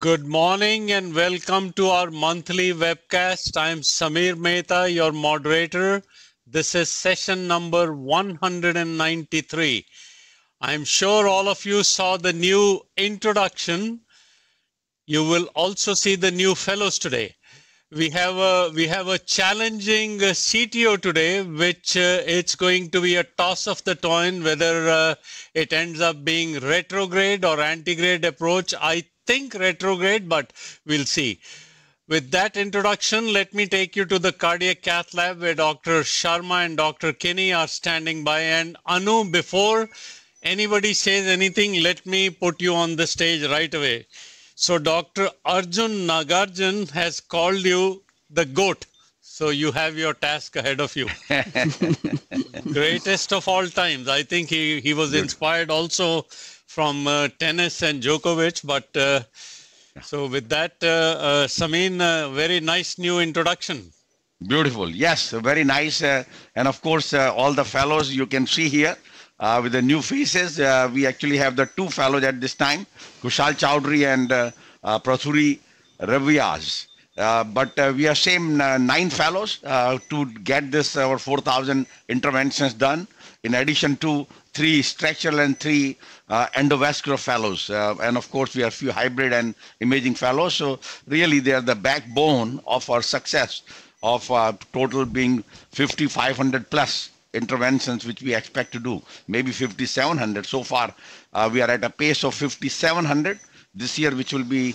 Good morning and welcome to our monthly webcast. I'm Samir Mehta, your moderator. This is session number 193. I'm sure all of you saw the new introduction. You will also see the new fellows today. We have a challenging CTO today, which it's going to be a toss of the coin whether it ends up being retrograde or antegrade approach. I think retrograde, but we'll see. With that introduction, let me take you to the Cardiac Cath lab where Dr. Sharma and Dr. Kinney are standing by. And Anu, before anybody says anything, let me put you on the stage right away. So Dr. Arjun Nagarjan has called you the GOAT. So you have your task ahead of you. Greatest of all times. I think he was inspired also from tennis and Djokovic. But so with that, Samin, very nice new introduction. Beautiful. Yes, very nice. And of course, all the fellows you can see here. With the new faces, we actually have the two fellows at this time, Kushal Chowdhury and Prathuri Raviaz. But we are same 9 fellows to get this our 4,000 interventions done, in addition to 3 structural and 3 endovascular fellows. And of course, we have a few hybrid and imaging fellows. So really, they are the backbone of our success of total being 5,500 plus interventions which we expect to do, maybe 5,700. So far, we are at a pace of 5,700 this year, which will be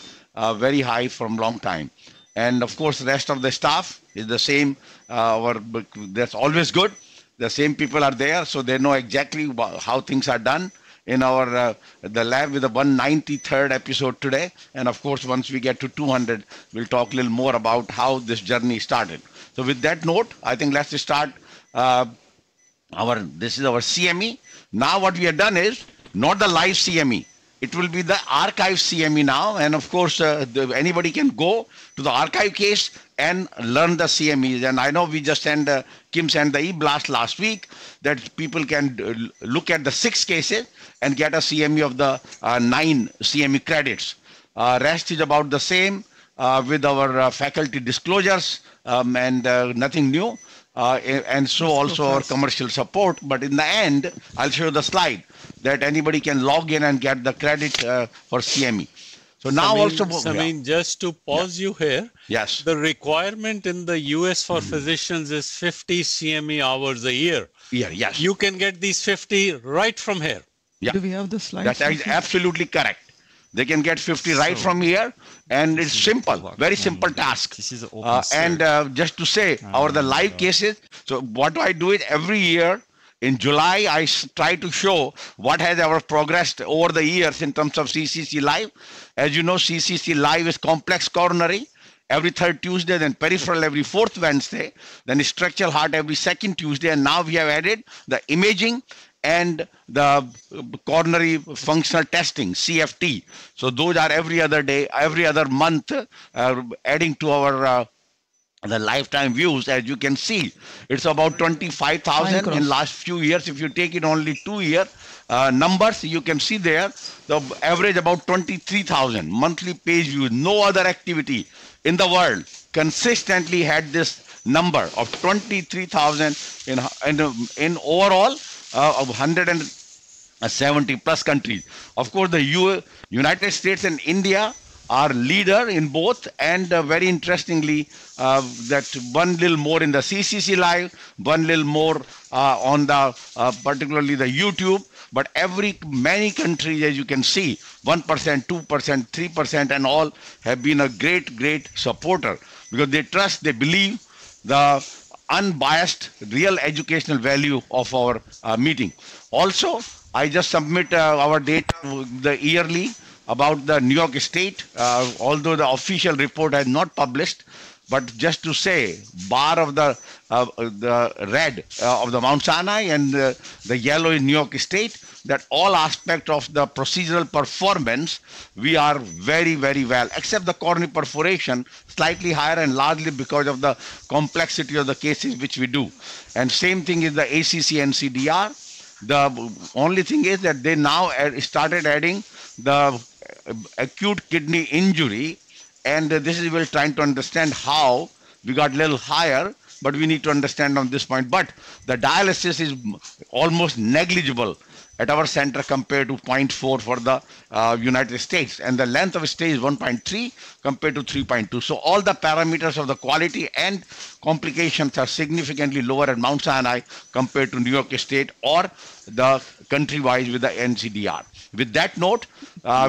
very high from long time. And of course, the rest of the staff is the same. That's always good. The same people are there, so they know exactly how things are done in our the lab with the 193rd episode today. And of course, once we get to 200, we'll talk a little more about how this journey started. So with that note, I think let's start. This is our CME. Now what we have done is not the live CME. It will be the archive CME now. And of course, anybody can go to the archive case and learn the CMEs. And I know we just Kim sent the e-blast last week that people can look at the 6 cases and get a CME of the 9 CME credits. Rest is about the same with our faculty disclosures and nothing new. And so also our commercial support. But in the end, I'll show you the slide that anybody can log in and get the credit for CME. So now Samin, just to pause you here. Yes. The requirement in the US for physicians is 50 CME hours a year. Yes. You can get these 50 right from here. Yeah. Do we have the slides? That's absolutely correct. They can get 50 right from here, and it's simple, very simple task. This is open and just to say, the live cases, so what do I do it every year? In July, I try to show what has our progressed over the years in terms of CCC Live. As you know, CCC Live is complex coronary every 3rd Tuesday, then peripheral every 4th Wednesday, then structural heart every 2nd Tuesday, and now we have added the imaging and the coronary functional testing, CFT. So those are every other day, every other month, adding to our the lifetime views. As you can see, it's about 25,000 in last few years. If you take it only 2-year numbers, you can see there the average about 23,000 monthly page views. No other activity in the world consistently had this number of 23,000 in overall of 170 plus countries. Of course, the United States and India are leader in both, and very interestingly, that one little more in the CCC Live, one little more on the particularly the YouTube. But many countries, as you can see, 1%, 2%, 3%, and all have been a great supporter because they trust, they believe the unbiased, real educational value of our meeting. Also, I just submit our data, the yearly, about the New York State, although the official report has not published, but just to say, bar of the red of the Mount Sinai and the yellow in New York State, that all aspects of the procedural performance, we are very well, except the coronary perforation, slightly higher and largely because of the complexity of the cases which we do. And same thing is the ACC and CDR. The only thing is that they now started adding the acute kidney injury, and this is we're trying to understand how we got a little higher, but we need to understand on this point. But the dialysis is almost negligible at our center compared to 0.4 for the United States, and the length of stay is 1.3 compared to 3.2. So all the parameters of the quality and complications are significantly lower at Mount Sinai compared to New York State or the country-wise with the NCDR. With that note,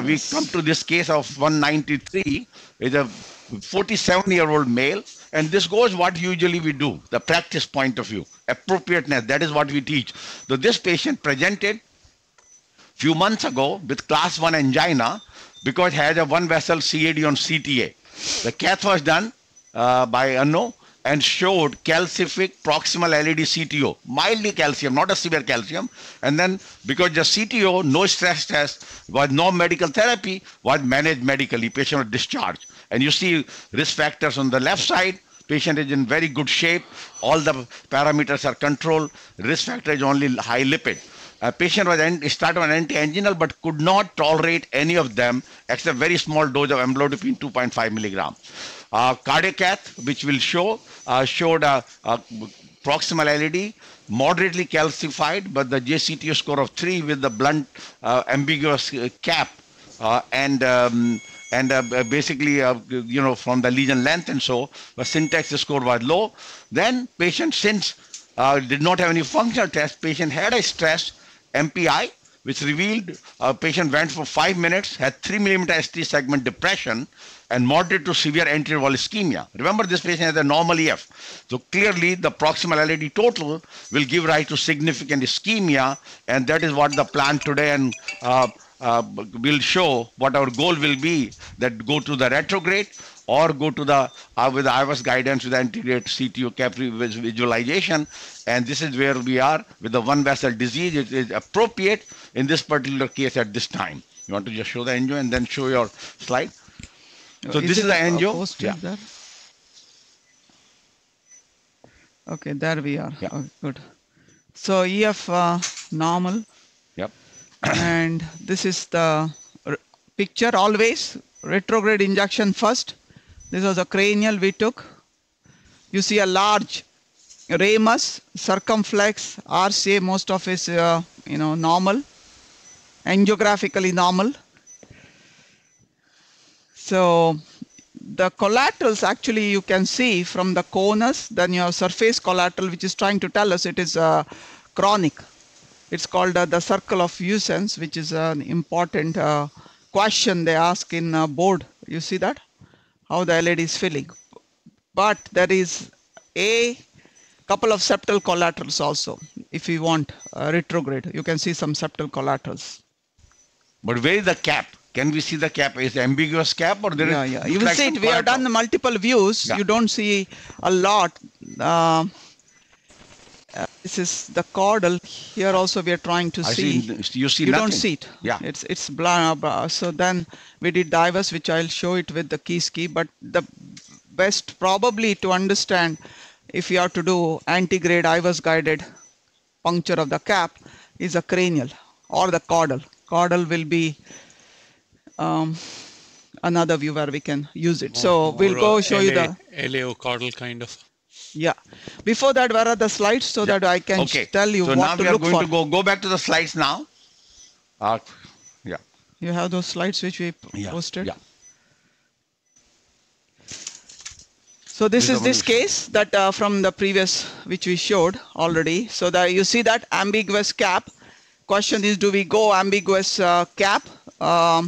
we come to this case of 193. Is a 47-year-old male, and this goes what usually we do, the practice point of view, appropriateness, that is what we teach. So this patient presented few months ago with class 1 angina because it has a one vessel CAD on CTA. The cath was done by Anno and showed calcific proximal LAD CTO, mildly calcium, not a severe calcium. And then because the CTO, no stress test, was no medical therapy, was managed medically, patient was discharged. And you see risk factors on the left side, patient is in very good shape, all the parameters are controlled, risk factor is only high lipid. Patient was started on anti-anginal but could not tolerate any of them except very small dose of amlodipine 2.5 milligram. Cardiac Cath, which will show, showed a proximal LAD, moderately calcified, but the CTO score of 3 with the blunt ambiguous cap basically, you know, from the lesion length and so, the syntax score was low. Then patient, since did not have any functional test, patient had a stress MPI, which revealed patient went for 5 minutes, had 3 millimeter ST segment depression, and moderate to severe anterior wall ischemia. Remember, this patient has a normal EF. So clearly, the proximal LAD total will give rise to significant ischemia, and that is what the plan today and will show what our goal will be, that go to the retrograde or go to the with the IVUS guidance with the Antegrade CTO cap visualization. And this is where we are with the one vessel disease. It is appropriate in this particular case at this time. You want to just show the angio and then show your slide? So this is the angio. Yeah. There? Okay, there we are. Yeah. Oh, good. So EF normal. Yep. And this is the picture. Always retrograde injection first. This was a cranial we took. You see a large ramus, circumflex, RCA, most of it is normal, angiographically normal. So the collaterals, actually you can see from the conus, then your surface collateral, which is trying to tell us it is chronic. It's called the circle of Vuesens, which is an important question they ask in board. You see that? How the LAD is filling. But there is a couple of septal collaterals also. If you want retrograde, you can see some septal collaterals. But where is the cap? Can we see the cap? Is it ambiguous cap or there is? Yeah. You will see it. We have done the multiple views. Yeah. You don't see a lot. This is the caudal. Here also we are trying to see. You see you nothing. Don't see it. Yeah. It's blah. So then we did IVUS, which I'll show it with the key ski. But the best probably to understand if you have to do antegrade IVUS guided puncture of the cap is a cranial or the caudal. Caudal will be another view where we can use it. So we'll go show you the LAO caudal kind of. Yeah. Before that, where are the slides so that I can tell you what to look for? So now we are going to go back to the slides now. Yeah. You have those slides which we posted? Yeah. So this is this case that from the previous, which we showed already. So that you see that ambiguous cap. Question is, do we go ambiguous cap? I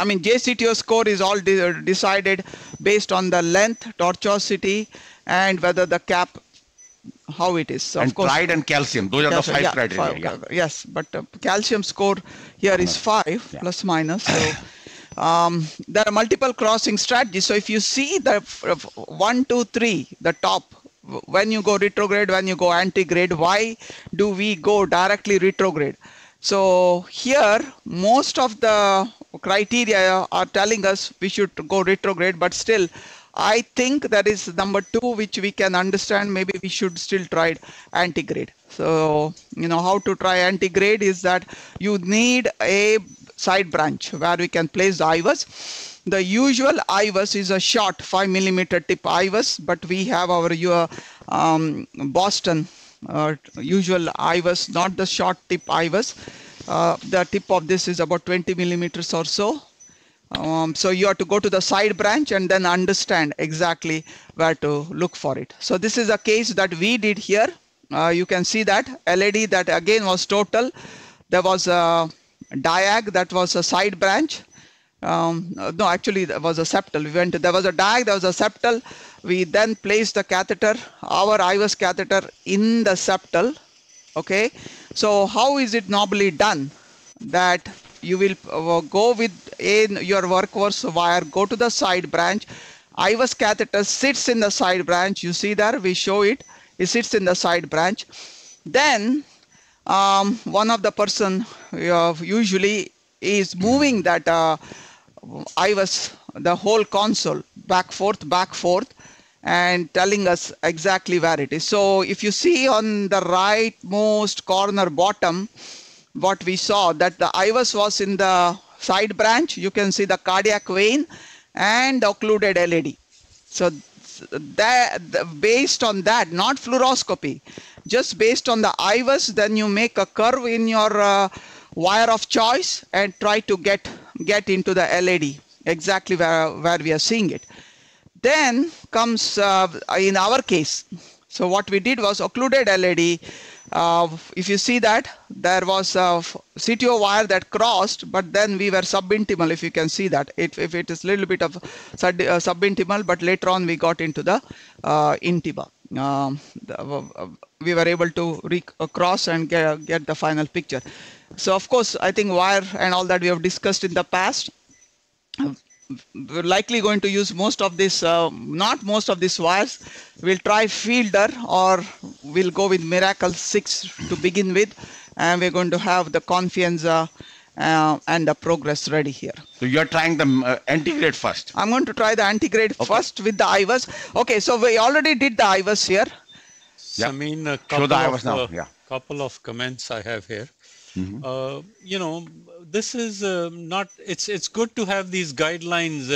mean, CTO score is all decided based on the length, tortuosity, and whether the cap, how it is. So and of course, pride and calcium, those are the 5 criteria. Yes, but calcium score here is 5 plus minus. So there are multiple crossing strategies. So if you see the 1, 2, 3, the top, when you go retrograde, when you go antegrade, why do we go directly retrograde? So here, most of the criteria are telling us we should go retrograde, but still, I think that is number 2, which we can understand. Maybe we should still try antegrade. So, how to try antegrade is that you need a side branch where we can place the IVUS. The usual IVUS is a short 5 millimeter tip IVUS, but we have our Boston usual IVUS, not the short tip IVUS. The tip of this is about 20 millimeters or so. So you have to go to the side branch and then understand exactly where to look for it. So this is a case that we did here. You can see that LAD that again was total. There was a diag that was a side branch. No, actually there was a septal. There was a diag, there was a septal. We then placed the catheter, our IVUS catheter in the septal. Okay. So how is it normally done? That you will go with your workhorse wire, go to the side branch. IVUS catheter sits in the side branch. You see there, we show it. It sits in the side branch. Then one of the person usually is moving that IVUS, the whole console, back forth, and telling us exactly where it is. So if you see on the rightmost corner bottom, what we saw that the IVUS was in the side branch. You can see the cardiac vein and occluded LAD. So that based on that, not fluoroscopy, just based on the IVUS, then you make a curve in your wire of choice and try to get into the LAD exactly where we are seeing it. Then comes in our case. So what we did was occluded LAD. If you see that there was a CTO wire that crossed, but then we were subintimal. If you can see that, if it is a little bit of subintimal, but later on we got into the intima. We were able to cross and get the final picture. So of course, I think wire and all that we have discussed in the past. We're likely going to use most of this, not most of these wires. We'll try Fielder or we'll go with Miracle 6 to begin with, and we're going to have the Confianza and the Progress ready here. So you're trying the Antegrade first? I'm going to try the Antegrade first with the IVUS. Okay, so we already did the IVUS here. Yeah. I mean, a couple of comments I have here. Mm-hmm. You know, this is not, it's good to have these guidelines,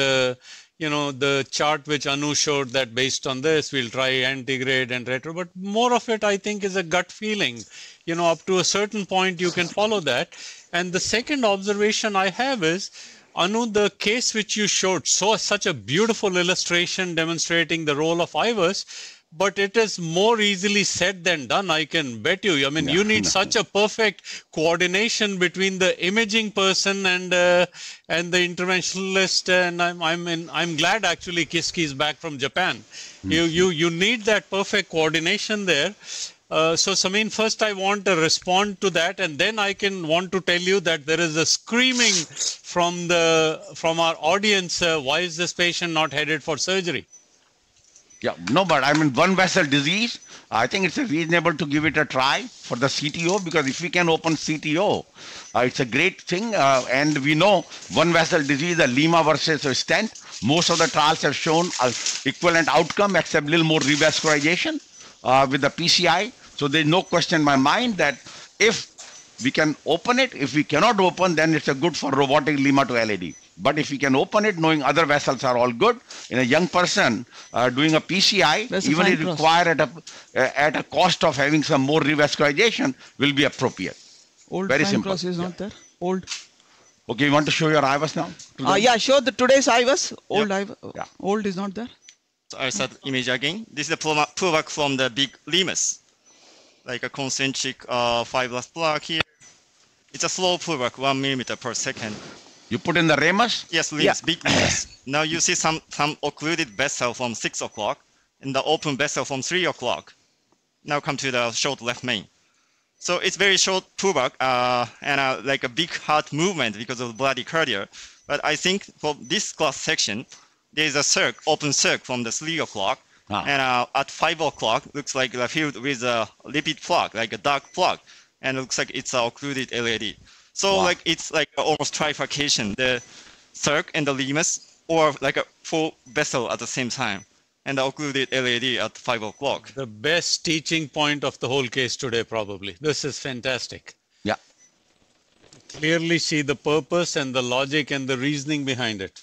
you know, the chart which Anu showed that based on this, we'll try Antegrade and retro, but more of it, I think, is a gut feeling. You know, up to a certain point, you can follow that. And the second observation I have is, Anu, the case which you showed, such a beautiful illustration demonstrating the role of IVUS, but it is more easily said than done, I can bet you. I mean, you need such a perfect coordination between the imaging person and the interventionalist. And I'm glad actually Kiski is back from Japan. You need that perfect coordination there. So Samin, first I want to respond to that, and then I want to tell you that there is a screaming from our audience. Why is this patient not headed for surgery? Yeah, no, but I mean, one vessel disease, I think it's reasonable to give it a try for the CTO, because if we can open CTO, it's a great thing. And we know one vessel disease, a Lima versus a stent, most of the trials have shown equivalent outcome except a little more revascularization with the PCI. So there's no question in my mind that if we can open it, if we cannot open, then it's a good for robotic Lima to LAD. But if we can open it, knowing other vessels are all good, in a young person doing a PCI, even if required at a cost of having some more revascularization, will be appropriate. Old Very simple. Cross is not there. Old. Okay, you want to show your IVUS now? Yeah, show today's IVUS. Old IVUS. Yeah. Old is not there. So I start image again. This is a pullback from the big limus, like a concentric fibrous plaque here. It's a slow pullback, 1 millimeter per second. You put in the ramus? Yes, limus, big limus. Now you see some occluded vessel from 6 o'clock and the open vessel from 3 o'clock. Now come to the short left main. So it's very short pullback and like a big heart movement because of bloody cardia. But I think for this class section, there is a open circ from the 3 o'clock. And at 5 o'clock, looks like the field with a lipid plaque, like a dark plaque. And it looks like it's occluded LAD. So like it's like almost trifurcation, the circ and the limus, or like a full vessel at the same time, and the occluded LAD at 5 o'clock. The best teaching point of the whole case today, probably. This is fantastic. Yeah. clearly see the purpose and the logic and the reasoning behind it.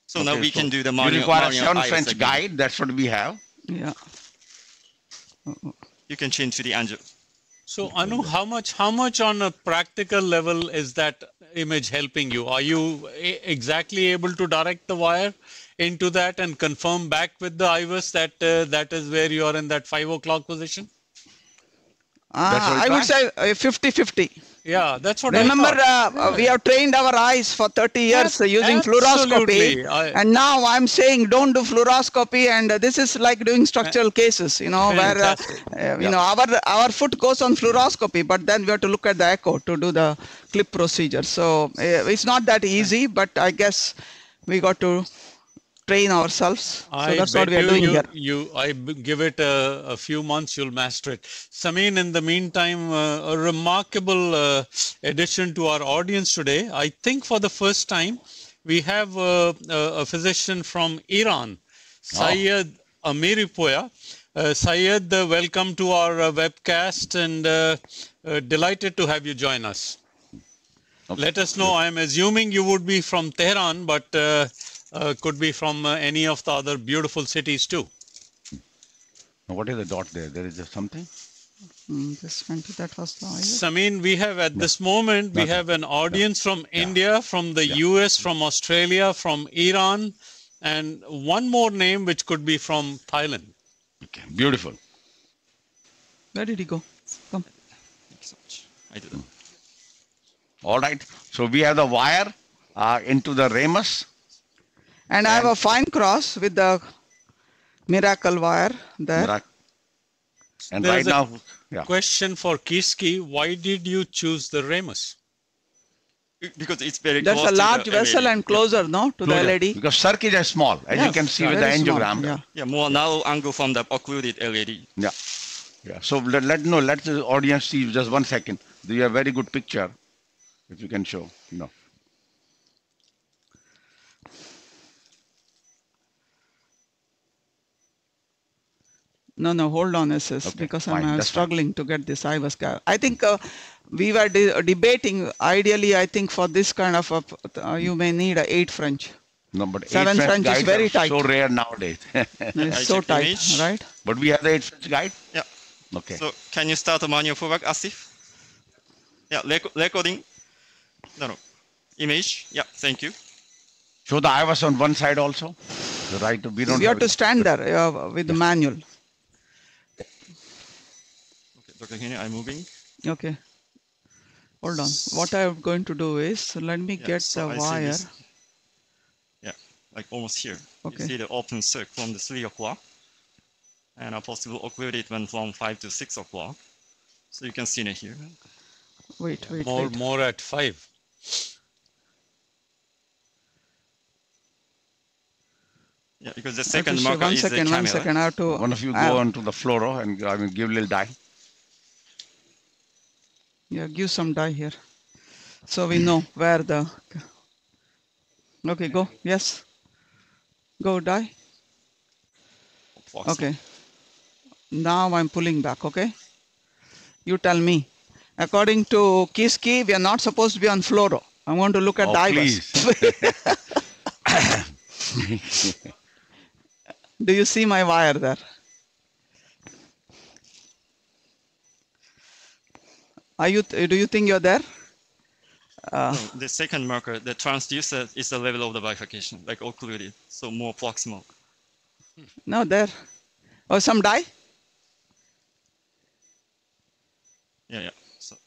So now we can do the manual. You require a manual 7 IVUS French again. guide. That's what we have. Yeah. You can change to the angel. So Anu, how much on a practical level is that image helping you? Are you exactly able to direct the wire into that and confirm back with the IVUS that that is where you are in that 5 o'clock position? I would say 50-50. Yeah, that's what Remember, I thought. we have trained our eyes for 30 years using Absolutely. fluoroscopy. And now I'm saying don't do fluoroscopy. And this is like doing structural cases, you know, Fantastic. where, you know, our foot goes on fluoroscopy, but then we have to look at the echo to do the clip procedure. So it's not that easy, but I guess we got to train ourselves. So that's what we are doing here. I give it a few months, you'll master it. Samin, in the meantime, a remarkable addition to our audience today. I think for the first time, we have a physician from Iran, Syed Amir Poya. Syed, welcome to our webcast and delighted to have you join us. Okay. Let us know. I'm assuming you would be from Tehran, but could be from any of the other beautiful cities too. What is the dot there? There is something? Just went to that was the Samin, we have at this moment, we have an audience from India, from the US, from Australia, from Iran, and one more name which could be from Thailand. Okay, beautiful. Where did he go? Come. Thank you so much. I did it. All right. So we have the wire into the ramus. And I have a fine cross with the miracle wire there. And There's right now, question for Kiski, why did you choose the ramus? Because it's very There's close a large to the vessel LED. and closer, no, to the LED. Because circuit is small, as you can see with the angiogram. Yeah, more narrow angle from the occluded LED. Yeah. So let the audience see just 1 second. Do you have a very good picture? If you can show, No, hold on, SS, because I'm struggling to get this IVUS. I think we were debating, ideally, I think for this kind of, you may need 8 French. No, but 7 French is very tight. So rare nowadays. It's so tight, image. Right? But we have the 8 French guide? Yeah. Okay. So can you start the manual forward, Asif? Yeah, recording. No. Image. Yeah, thank you. Show the IVUS on one side also. Right. We have to stand there with the manual. Dr. Kini, I'm moving. Okay. Hold on. What I'm going to do is, let me get the wire. Yeah, like almost here. Okay. You see the open circ from the 3 o'clock. And a possible occluded one from 5 to 6 o'clock. So you can see it here. Wait. More at 5. Yeah, because the second marker is the camera. 1 second. I have to. One of you go onto the fluoro and give a little dye. Yeah, give some dye here. So we know where the. Okay, go. Yes. Go dye. Okay. Now I'm pulling back, okay? You tell me. According to Kiski, we are not supposed to be on fluoro. I'm going to look at the IVUS. Do you see my wire there? Do you think you're there? No, the second marker, the transducer, is the level of the bifurcation, like occluded, so more proximal. No, there. Oh, some dye? Yeah. So.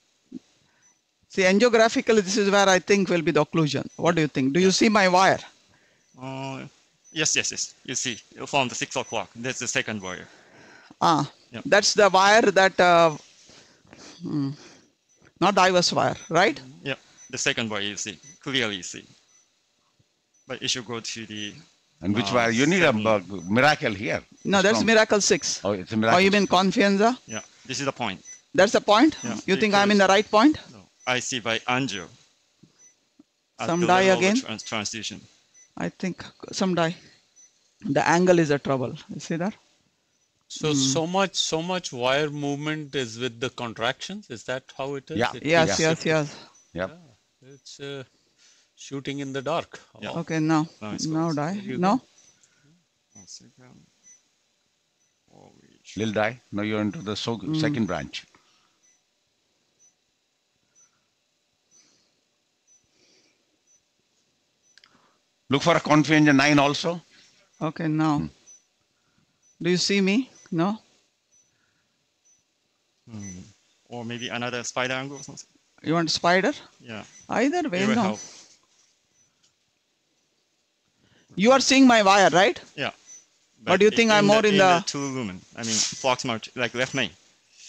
See, angiographically, this is where I think will be the occlusion. What do you think? Do you see my wire? Yes. You see, from the 6 o'clock. That's the second wire. That's the wire that, not the IVUS wire, right? Yeah, the second wire you see, clearly you see. But it should go to the... And which wire? You need a miracle here. No, that's miracle 6. Oh, it's a miracle. Oh, you mean confianza? Yeah, this is the point. That's the point? Yeah, you think I'm in the right point? No, I see by angio. Some dye again? Transduction. I think some dye. The angle is a trouble. You see that? So so much wire movement is with the contractions. Is that how it is? Yeah. Yes, Yeah. yes. Yep. Yeah, it's shooting in the dark. Yeah. Oh, Okay, now it's now good. die. There you No. go. 1 second. Little die. Now you're into the second branch. Look for a confluence 9 also. Okay, now. Do you see me? No. Or maybe another spider angle or something. You want spider? Yeah. Either way, It will no. help. You are seeing my wire, right? Yeah. But do you think I'm more in the two lumen? I mean, proximal, like left main.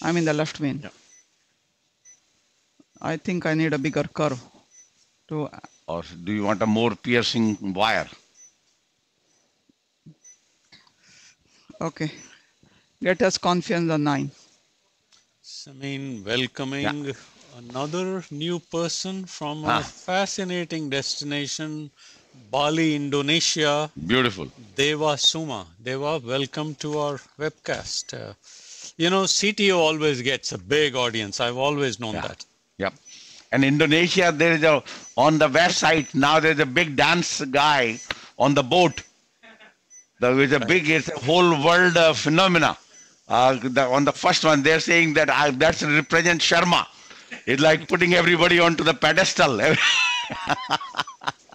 I'm in the left main. Yeah. I think I need a bigger curve to. Or do you want a more piercing wire? Okay. Get us confidence on 9. Samin, welcoming another new person from a fascinating destination, Bali, Indonesia. Beautiful. Deva Suma. Deva, welcome to our webcast. You know, CTO always gets a big audience. I've always known that. Yep. And Indonesia, there is on the website now there's a big dance guy on the boat. There is it's a whole world phenomena. On the first one, they're saying that that's represent Sharma. It's like putting everybody onto the pedestal.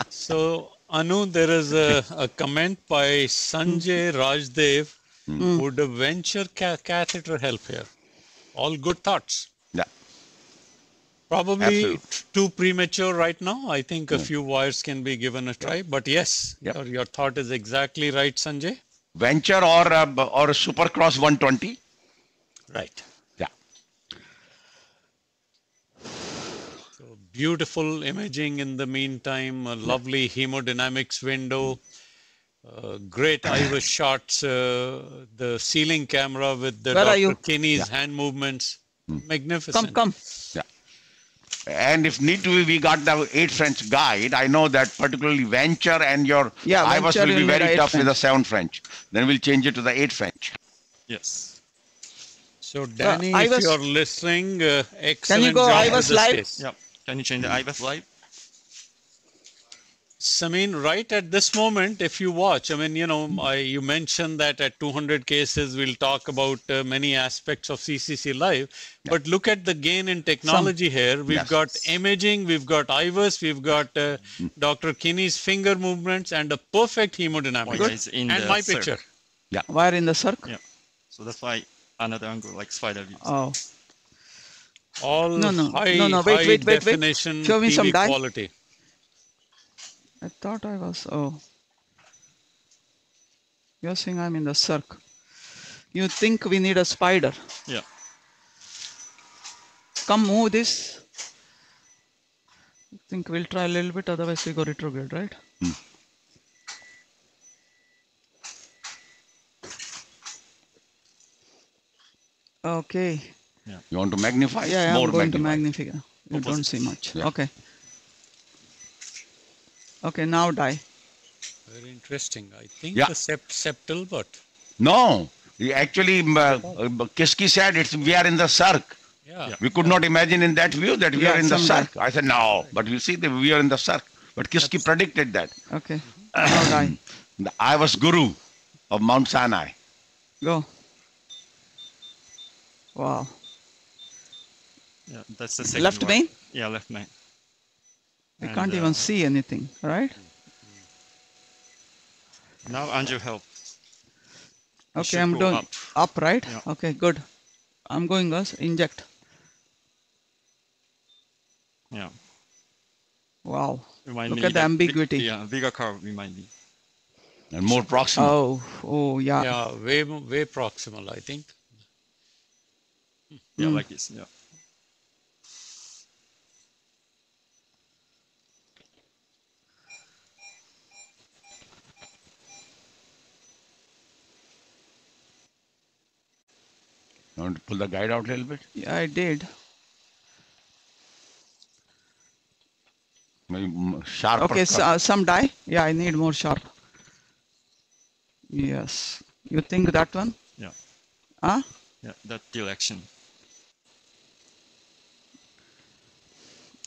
So, Anu, there is a comment by Sanjay Rajdev. Would a venture catheter help here? All good thoughts. Yeah. Probably Absolutely. too premature right now. I think a few wires can be given a try. But yes, your thought is exactly right, Sanjay. Venture or a Supercross 120. Right. Yeah. So beautiful imaging in the meantime, a lovely hemodynamics window, great IVUS shots, the ceiling camera with the Dr. Kinney's hand movements. Magnificent. Come. Yeah. And if need to be, we got the 8 French guide. I know that particularly venture and your IVUS will be very tough with the 7 French. Then we'll change it to the 8 French. Yes. So Danny, if you're listening, excellent Can you go job IVUS live? Yep. Can you change the IVUS live? Samin, right at this moment, if you watch, I mean, you know, you mentioned that at 200 cases, we'll talk about many aspects of CCC Live, but look at the gain in technology here. We've got imaging, we've got IVUS, we've got Dr. Kinney's finger movements and a perfect hemodynamics. And my picture. Yeah. Wire in the circle? Yeah. So that's why another angle, like spider view. Oh. All No, high wait. definition Show me TV some dye. quality. I thought I was, You're saying I'm in the circle. You think we need a spider? Yeah. Come move this. I think we'll try a little bit, otherwise we go retrograde, right? Okay. Yeah. You want to magnify? Yeah, More I'm going magnify. to magnify. You don't see much. Yeah. Okay. Okay, now die. Very interesting. I think Yeah. the septal, but No. Actually, Kiski said we are in the circ. yeah. We could not imagine in that view that we are in the someday. circ. I said, no. But you see, we are in the circ. But Kiski predicted that. Okay. Now die. I was guru of Mount Sinai. Go. Wow. Yeah, that's the second Left one. main? Yeah, left main. I can't even see anything, right? Now Andrew help. Okay, should I'm go doing up, right? Yeah. Okay, good. I'm going us inject. Yeah. Wow. We might Look need at the a ambiguity. Yeah, bigger curve we might need. And more proximal. Oh, yeah. Yeah, way proximal, I think. Yeah, like this. Yeah. You want to pull the guide out a little bit? Yeah, I did. Maybe sharper. Okay, so, some die. Yeah, I need more sharp. Yes. You think that one? Yeah. Huh? Yeah, that direction.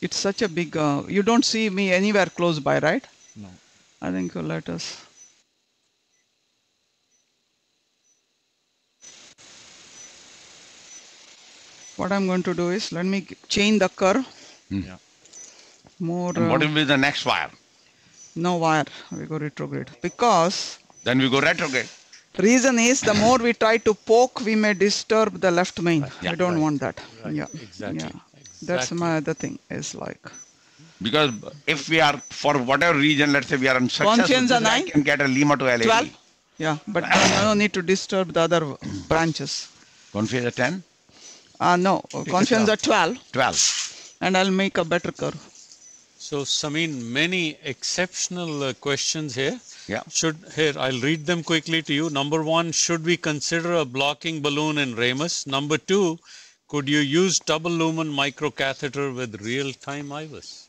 It's such a big, you don't see me anywhere close by, right? No. I think let us. What I'm going to do is, let me change the curve. Yeah. More. And what will be the next wire? No wire, we go retrograde. Because Then we go retrograde. reason is the more we try to poke, we may disturb the left main. Yeah. I don't want that. Right. Yeah. Exactly. Yeah. Exactly. That's my other thing is like. Because if we are, for whatever reason, let's say we are unsuccessful, Confiance this are guy 9? can get a lima to LAD. 12? Yeah, but no need to disturb the other branches. Confiance at 10? No, confiance are 12, 12. and I'll make a better curve. So, Sameen, many exceptional questions here. Yeah. I'll read them quickly to you. Number 1, should we consider a blocking balloon in ramus? Number 2, could you use double lumen microcatheter with real-time IVUS?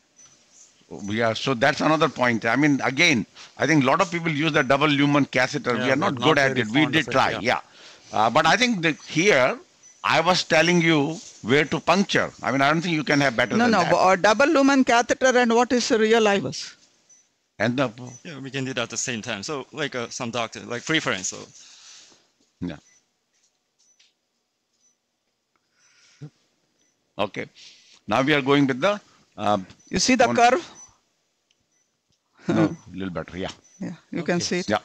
Yeah, so that's another point. I mean, again, I think a lot of people use the double lumen catheter. Yeah, we are not good at very it. We fond did of it, try, yeah. But I think that here, I was telling you where to puncture. I mean, I don't think you can have better than that. No, double lumen catheter and what is a real IVUS? And the, Yeah, we can do that at the same time. So like some doctor, like preference. So yeah. Okay. Now we are going with the, You see the curve? no, a little better, yeah. Yeah, you can see it. Yeah.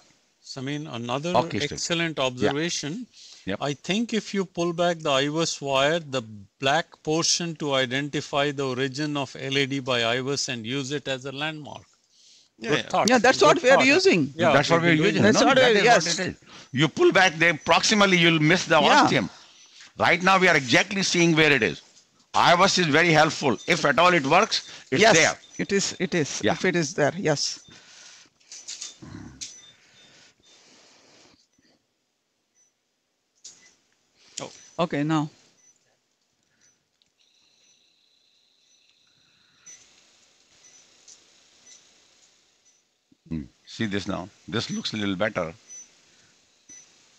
Sameen, another Okay, Steve. excellent observation. Yep. I think if you pull back the IVUS wire, the black portion to identify the origin of LAD by IVUS and use it as a landmark. Good yeah. thought. Yeah, that's Good what we are thought. using. Yeah, That's what we've we're been doing using. that. That's No, what that I- is yes. what it is. You pull back there, proximally you'll miss the Yeah. ostium. Right now we are exactly seeing where it is. IVUS is very helpful. If at all it works, it's Yes, there. it is. It is. Yeah. If it is there, yes. Oh. Okay, now. See this now. This looks a little better.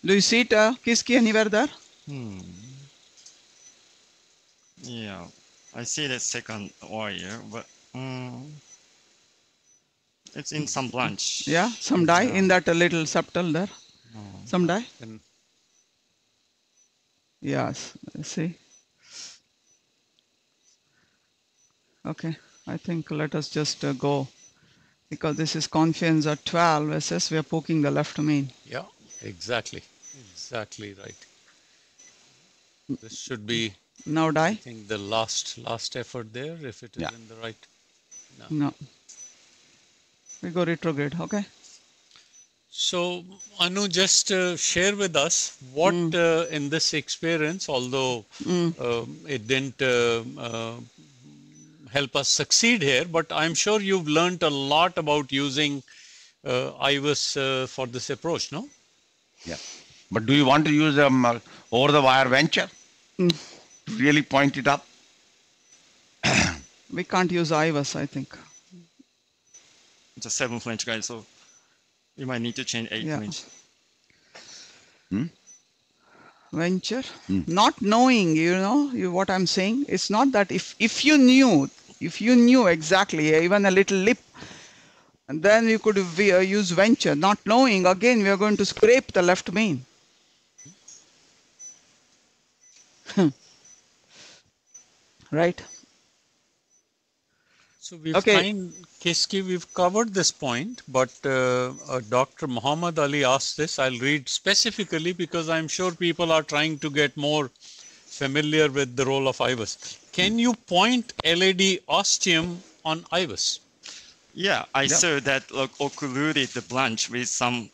Do you see it, Kiski, anywhere there? Yeah, I see the second wire, but it's in some branch. Yeah, some dye in that little septal there. Some dye. Then Yes, see. Okay, I think let us just go, because this is confiance at 12 versus we are poking the left main. yeah, exactly. Exactly right. This should be, Now I dye? think, the last effort there, if it is Yeah. in the right. No. We go retrograde, okay? So, Anu, just share with us what in this experience, although it didn't help us succeed here, but I'm sure you've learned a lot about using IVUS for this approach, no? Yeah. But do you want to use over the wire venture? To really point it up? We can't use IVUS, I think. It's a 7 French guide, so you might need to change 8 Yeah. French. Venture, not knowing, what I'm saying. It's not that if you knew exactly, even a little lip, and then you could use venture. Not knowing, again, we are going to scrape the left main. Right? So we've Okay. Kiski, we've covered this point, but Dr. Muhammad Ali asked this. I'll read specifically because I'm sure people are trying to get more familiar with the role of IVUS. Can you point LAD ostium on IVUS? Yeah, I saw that occluded the branch with some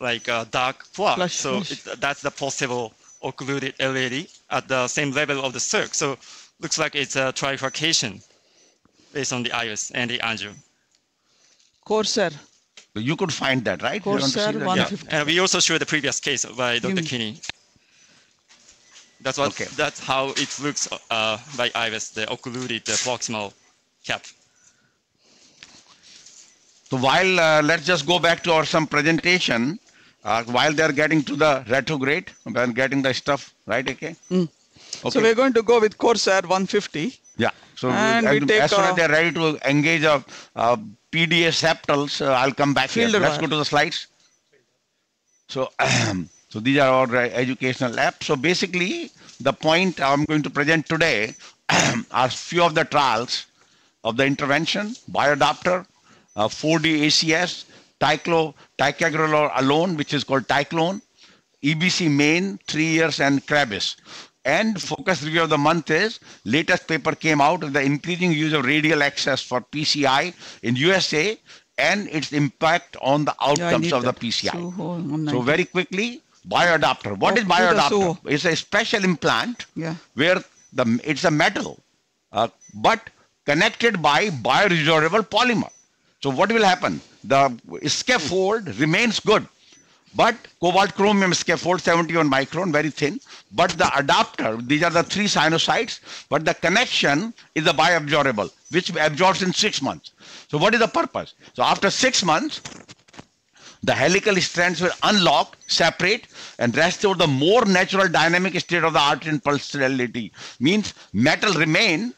dark flush. So that's the possible occluded LAD at the same level of the circ. So looks like it's a trifurcation based on the IVUS and the angio. Corsair. So you could find that, right? You want to see Corsair that? 150. And we also showed the previous case by Dr. Kinney. That's what. Okay. That's how it looks by IVUS, the occluded proximal cap. So while let's just go back to our some presentation. while they're getting to the retrograde, when getting the stuff, right, okay? Okay. So Okay. we're going to go with Corsair 150. Yeah. So And we take as soon as they're ready to engage a PDA septals, I'll come back here. Fielder Let's wire. go to the slides. So, so these are our educational apps. So basically, the point I'm going to present today are few of the trials of the intervention, bioadapter, 4D ACS, ticagrelor alone, which is called Ticlone, EBC main, 3 years, and Krabis. And focus review of the month is latest paper came out of the increasing use of radial access for PCI in USA and its impact on the outcomes of the PCI. So very quickly, bioadapter. What is bioadapter? It's a special implant where it's a metal, but connected by bioresorbable polymer. So what will happen? The scaffold remains good, but cobalt chromium scaffold 71 micron, very thin. But the adapter, these are the 3 sinusoids, but the connection is the bioabsorbable, which absorbs in 6 months. So what is the purpose? So after 6 months, the helical strands will unlock, separate, and restore the more natural dynamic state of the artery and pulsatility. Means metal remain,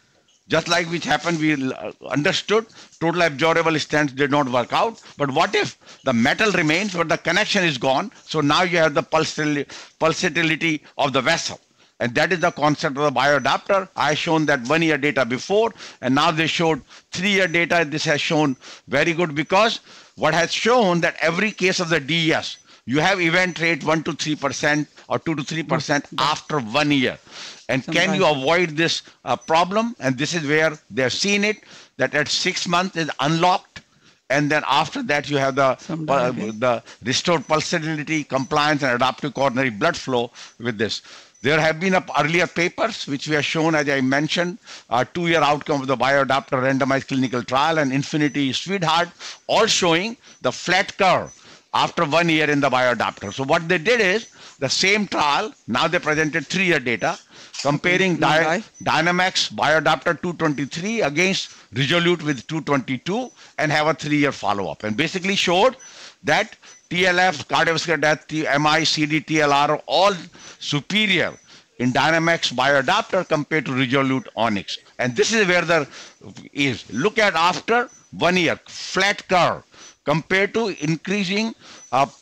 just like which happened, we understood total absorbable strands did not work out. But what if the metal remains, but the connection is gone? So now you have the pulsatility of the vessel. And that is the concept of the bioadapter. I shown that 1 year data before, and now they showed 3 year data. This has shown very good because what has shown that every case of the DES, you have event rate 1 to 3% or 2 to 3% after 1 year. And can you avoid this problem? And this is where they have seen it, that at 6 months is unlocked. And then after that, you have the restored pulsatility, compliance, and adaptive coronary blood flow with this. There have been earlier papers which we have shown, as I mentioned, 2 year outcome of the bioadapter randomized clinical trial and Infinity Sweetheart, all showing the flat curve after 1 year in the bioadapter. So what they did is the same trial, now they presented 3 year data, comparing Dynamax bioadapter 223 against Resolute with 222 and have a 3 year follow-up, and basically showed that TLF, cardiovascular death, MI, CD, TLR are all superior in Dynamax bioadapter compared to Resolute Onyx. And this is where the is. Look at after 1 year, flat curve compared to increasing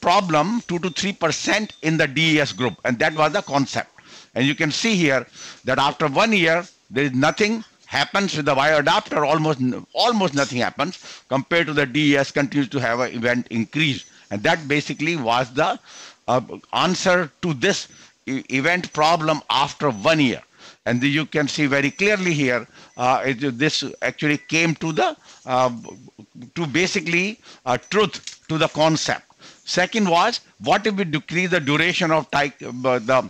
problem 2 to 3% in the DES group. And that was the concept. And you can see here that after 1 year, there is nothing happens with the bioadapter, almost nothing happens compared to the DES continues to have an event increase. And that basically was the answer to this event problem after 1 year. And you can see very clearly here, this actually came to the to basically truth to the concept. Second was, what if we decrease the duration of the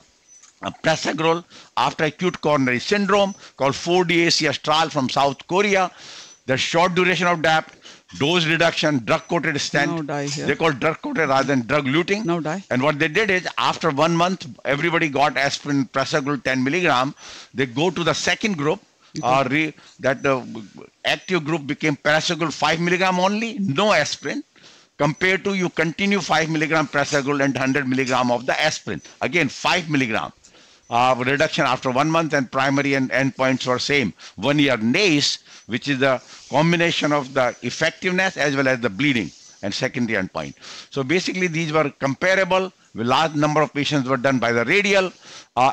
prasugrel after acute coronary syndrome, called 4D ACS trial from South Korea. The short duration of DAPT, dose reduction, drug-coated stent. They call drug-coated rather than drug-luting. And what they did is, after 1 month, everybody got aspirin, prasugrel 10 milligram. They go to the second group, that the active group became prasugrel 5 milligram only, no aspirin, compared to you continue 5 milligram prasugrel and 100 milligram of the aspirin. Again, 5 milligram. Reduction after 1 month, and primary and endpoints were same. 1 year NACE, which is the combination of the effectiveness as well as the bleeding and secondary endpoint. So basically these were comparable. A large number of patients were done by the radial,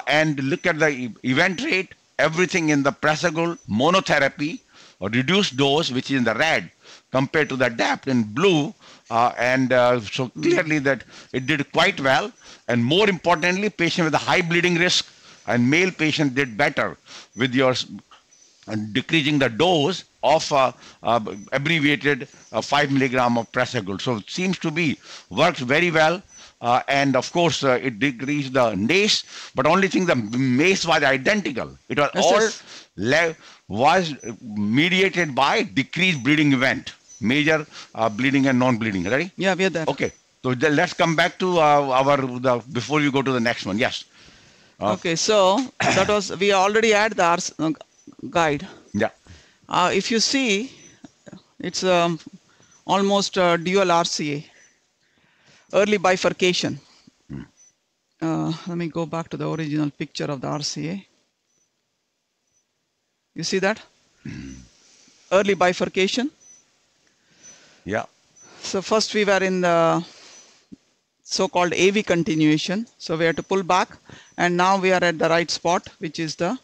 and look at the event rate, everything in the prasugrel monotherapy or reduced dose, which is in the red, compared to the DAPT in blue, so clearly that it did quite well. And more importantly, patient with a high bleeding risk and male patient did better with your decreasing the dose of abbreviated 5 milligram of prasugrel. So it seems to be works very well. And of course, it decreased the NACE, but only thing the MACE was identical. It was was mediated by decreased bleeding event, major bleeding and non-bleeding. Ready? Yeah, we are there. Okay. So let's come back to before you go to the next one. Yes. Okay, so that was, we already had the guide. Yeah. If you see, it's almost dual RCA. early bifurcation. Let me go back to the original picture of the RCA. You see that? Early bifurcation. Yeah. So first we were in the so-called AV continuation. So we had to pull back, and now we are at the right spot, which is the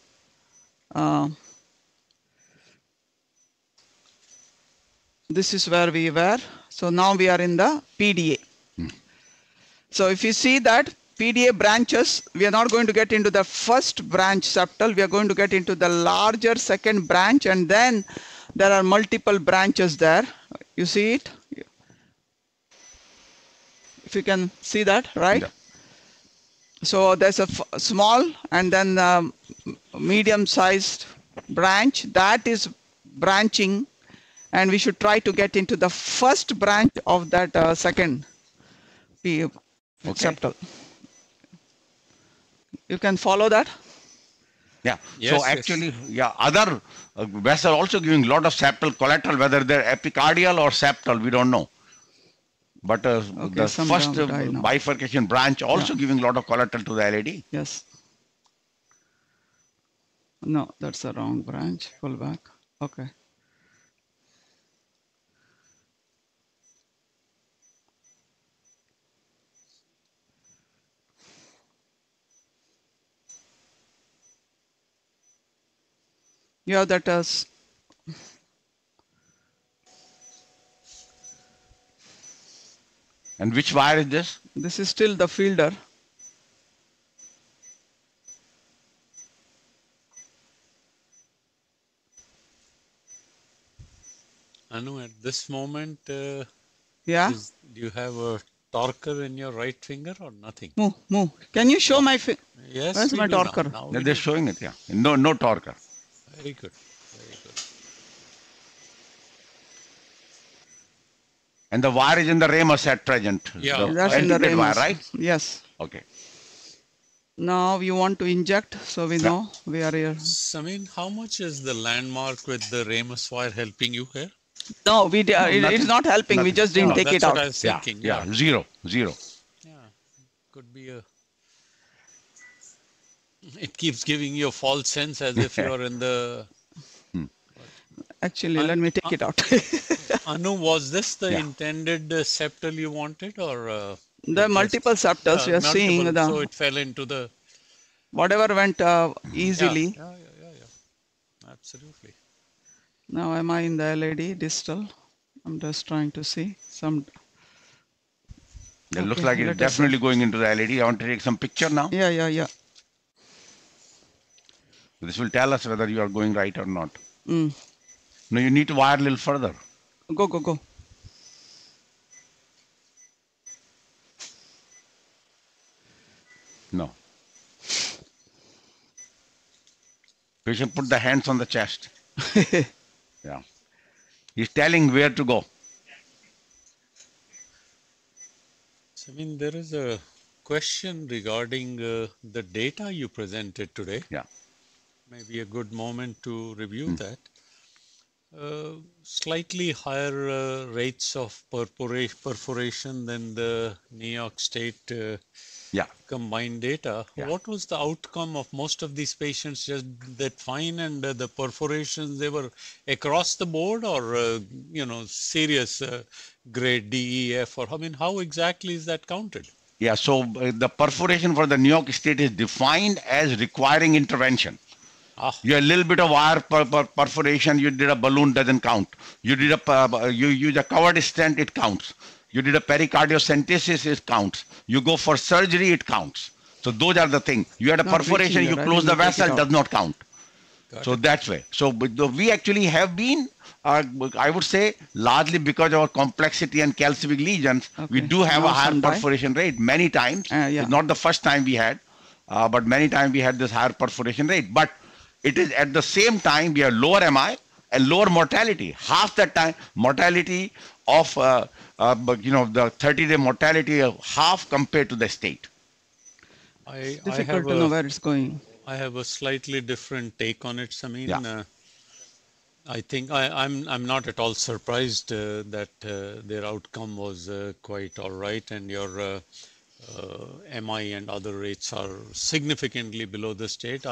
this is where we were. So now we are in the PDA. So if you see that PDA branches, we are not going to get into the first branch septal. We are going to get into the larger second branch, and then there are multiple branches there. You see it? If you can see that, right? Yeah. So there's a small and then medium-sized branch that is branching, and we should try to get into the first branch of that second septal. You can follow that? Yeah. Yes, so actually, yeah, other vessel also giving a lot of septal collateral, whether they're epicardial or septal, we don't know. But the first bifurcation branch also giving a lot of collateral to the LAD. Yes. No, that's the wrong branch. Pull back. Okay. You have that as and which wire is this? This is still the fielder. Anu, at this moment, do you have a torquer in your right finger or nothing? Move. Can you show my finger? Yes. Where's my torquer? Now they're showing it, yeah. No torquer. Very good. Very good. And the wire is in the ramus at present. Yeah. That's in the ramus. Wire, right? Yes. Okay. Now you want to inject, so we know we are here. Samin, how much is the landmark with the ramus wire helping you here? No, it's not helping. Nothing. We just didn't take it out. That's what I was thinking. Yeah. Zero. Yeah. Could be a... It keeps giving you a false sense as if you're in the... Actually, let me take it out. Anu, was this the intended septal you wanted, or... the multiple septals we are seeing. So it fell into the... Whatever went easily. Yeah. Absolutely. Now am I in the LAD distal? I'm just trying to see some... It looks like it's definitely going into the LAD. I want to take some picture now. Yeah. This will tell us whether you are going right or not. No, you need to wire a little further. Go. No. Patient put the hands on the chest. Yeah. He's telling where to go. So, I mean, there is a question regarding the data you presented today. Yeah. Maybe a good moment to review that. Slightly higher rates of perforation than the New York State combined data. Yeah. What was the outcome of most of these patients? Just that fine, and the perforations, they were across the board, or serious grade D, E, F, or I mean, how exactly is that counted? Yeah, so the perforation for the New York State is defined as requiring intervention. You have a little bit of wire perforation, you did a balloon, doesn't count. You did you use a covered stent, it counts. You did a pericardiocentesis, it counts. You go for surgery, it counts. So those are the things. You had a perforation, you close the vessel, does not count. So that's way. So we actually have been, I would say, largely because of our complexity and calcific lesions, we do have a higher perforation rate many times. It's not the first time we had, but many times we had this higher perforation rate. But it is at the same time we have lower MI and lower mortality. Half the time mortality of the 30-day mortality of half compared to the state. It's difficult to know where it's going. I have a slightly different take on it, Samin. Yeah. I think I'm not at all surprised that their outcome was quite all right, and your MI and other rates are significantly below the state.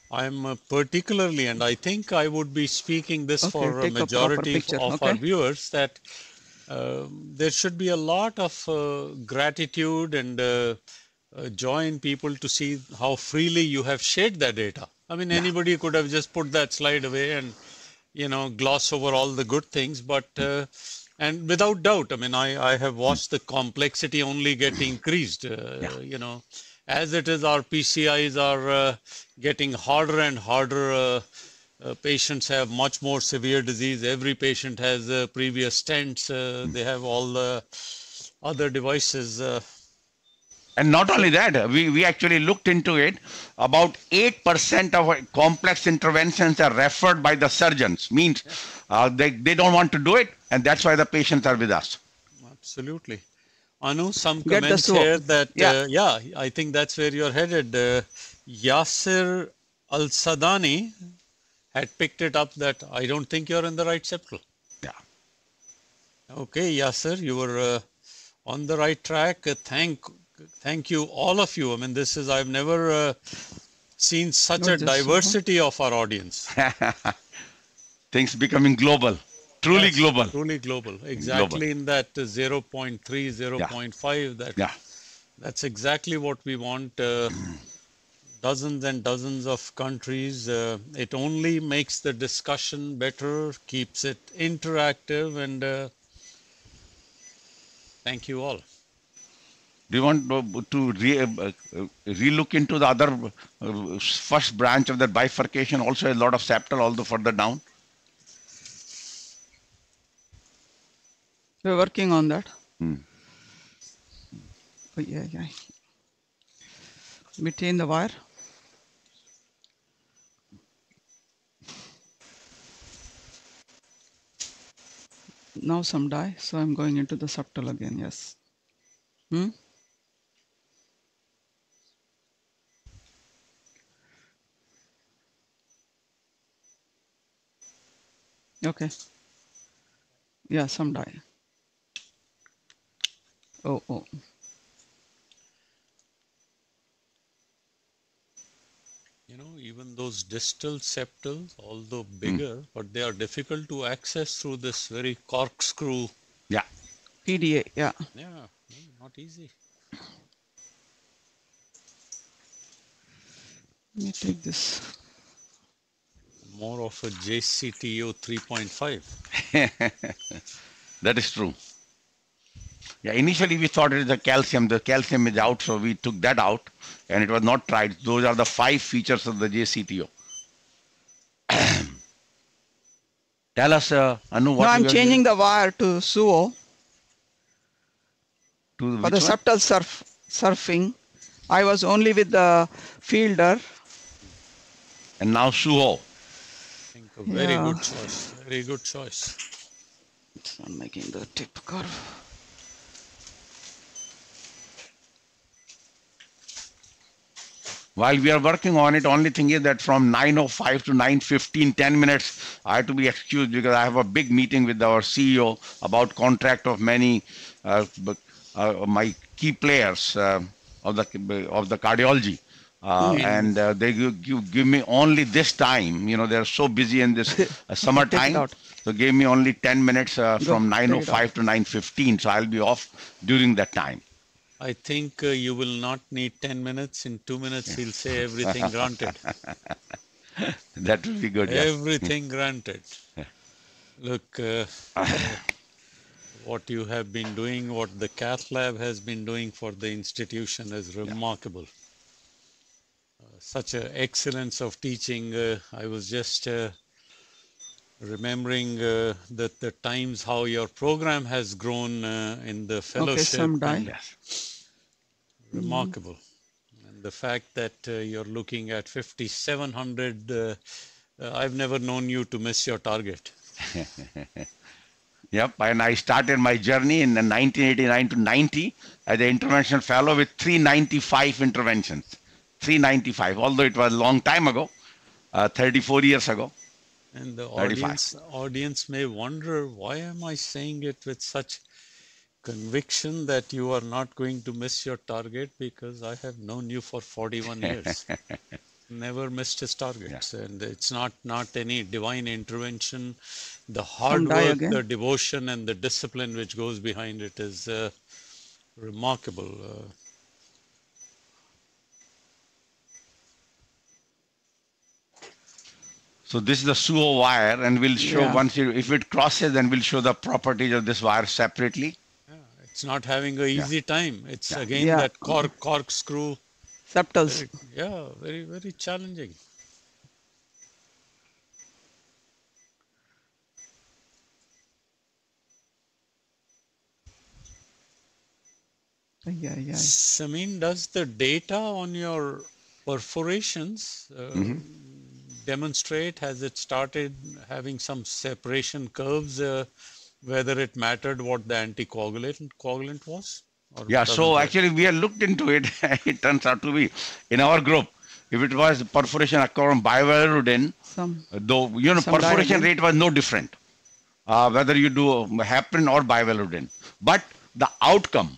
I'm particularly, and I think I would be speaking this for a take a proper majority picture, of our viewers, that there should be a lot of gratitude and joy in people to see how freely you have shared that data. I mean, anybody could have just put that slide away and, you know, gloss over all the good things, but and without doubt, I mean, I have watched the complexity only get increased. You know, as it is, our PCIs are getting harder and harder. Patients have much more severe disease. Every patient has previous stents. They have all the other devices. And not only that, we actually looked into it. About 8% of our complex interventions are referred by the surgeons. Means they don't want to do it, and that's why the patients are with us. Absolutely. Anu, some comments here that, yeah, I think that's where you're headed. Yasir Al-Sadani had picked it up that I don't think you're in the right septal. Yeah. Okay, Yasir, you were on the right track. Thank you, all of you. I mean, this is, I've never seen such a diversity of our audience. Things becoming global, truly global. Truly global, exactly global. In that 0.3, 0.5, that's exactly what we want. Dozens and dozens of countries. It only makes the discussion better, keeps it interactive, and thank you all. Do you want to re-look into the other first branch of that bifurcation? Also a lot of septal, although further down. We're working on that. But yeah. Between the wire. Now some dye, so I'm going into the septal again. Yes. Okay. Yeah, some dye. Oh. You know, even those distal septals, although bigger, but they are difficult to access through this very corkscrew. Yeah. PDA, yeah. Yeah, not easy. Let me take this. More of a JCTO 3.5. That is true. Yeah, initially we thought it is the calcium. The calcium is out, so we took that out, and it was not tried. Those are the 5 features of the JCTO. Tell us, Anu, what I'm changing the wire to SUO. For the septal surfing, I was only with the fielder. And now SUO. I think a very good choice. Very good choice. So I'm making the tip curve. While we are working on it, only thing is that from 9:05 to 9:15, 10 minutes, I have to be excused because I have a big meeting with our CEO about contract of many my key players of the cardiology. And they give me only this time. You know, they're so busy in this summertime. So gave me only 10 minutes from 9:05 to 9:15. So I'll be off during that time. I think you will not need 10 minutes. In 2 minutes, he'll say everything granted. That will be good. Everything granted. Look, what you have been doing, what the cath lab has been doing for the institution is remarkable. Such an excellence of teaching. I was just remembering that the times how your program has grown in the fellowship. Okay, remarkable. And the fact that you're looking at 5,700, I've never known you to miss your target. Yep, and I started my journey in 1989 to 90 as an interventional fellow with 395 interventions. 395, although it was a long time ago, 34 years ago. And the 35. audience may wonder, why am I saying it with such conviction that you are not going to miss your target? Because I have known you for 41 years. Never missed his targets. Yeah. And it's not any divine intervention. The hard work, the devotion, and the discipline which goes behind it is remarkable. So this is the SUO wire, and we'll show once if it crosses, then we'll show the properties of this wire separately. Yeah, it's not having an easy time. It's again that corkscrew. Septals. Very, very challenging. Samin, does the data on your perforations demonstrate, has it started having some separation curves, whether it mattered what the anticoagulant was? Yeah, so actually we have looked into it. It turns out to be, in our group, if it was perforation occurring on bivalvulotin, though, perforation rate was no different, whether you do heparin or bivalvulotin. But the outcome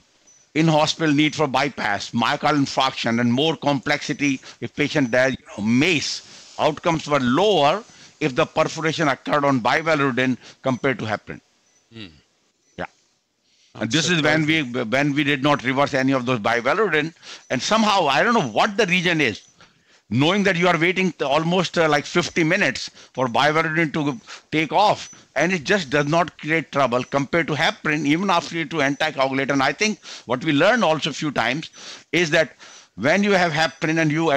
in hospital need for bypass, myocardial infarction, and more complexity if patient dies, MACE, outcomes were lower if the perforation occurred on bivalvulotin compared to heparin. Yeah. And this is when we did not reverse any of those bivalvulotin, and somehow, I don't know what the reason is, knowing that you are waiting almost like 50 minutes for bivalvulotin to take off, and it just does not create trouble compared to heparin, even after you do anticoagulant. And I think what we learned also a few times is that when you have heparin and you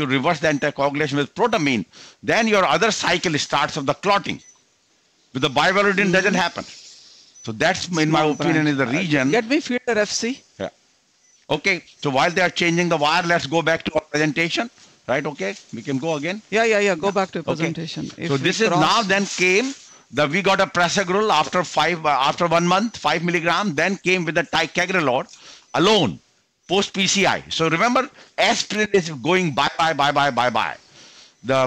reverse the anticoagulation with protamine, then your other cycle starts of the clotting. With the bivalvulotin doesn't happen. So that's, in my opinion, is the region. Get me feeder FC. Yeah. Okay. So while they are changing the wire, let's go back to our presentation. Right? Okay. We can go again. Yeah. Go back to presentation. Okay. So this is now then came. We got a prasugrel after 1 month, 5 milligram. Then came with the ticagrelor alone. Post PCI. So remember, aspirin is going bye.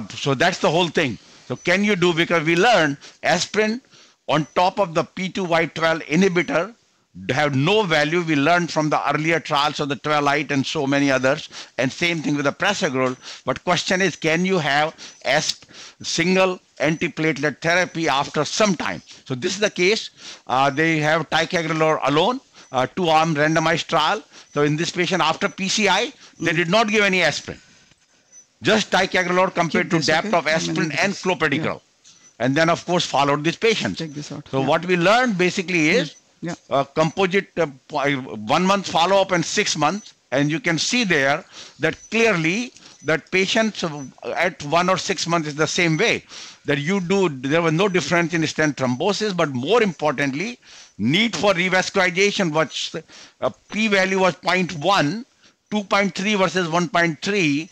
So that's the whole thing. So can you do, because we learned aspirin on top of the P2Y12 inhibitor have no value. We learned from the earlier trials of the 12-light and so many others, and same thing with the prasugrel. But question is, can you have single antiplatelet therapy after some time? So this is the case. They have ticagrelor alone, 2-arm randomized trial. So in this patient after PCI, they did not give any aspirin. Just ticagrelor compared to depth of aspirin and clopidogrel. And then of course followed this patient. So what we learned basically is composite 1 month follow-up and 6 months. And you can see there that clearly that patients at 1 or 6 months is the same way. That there was no difference in stent thrombosis, but more importantly, need for revascularization was p-value was 0.1, 2.3 versus 1.3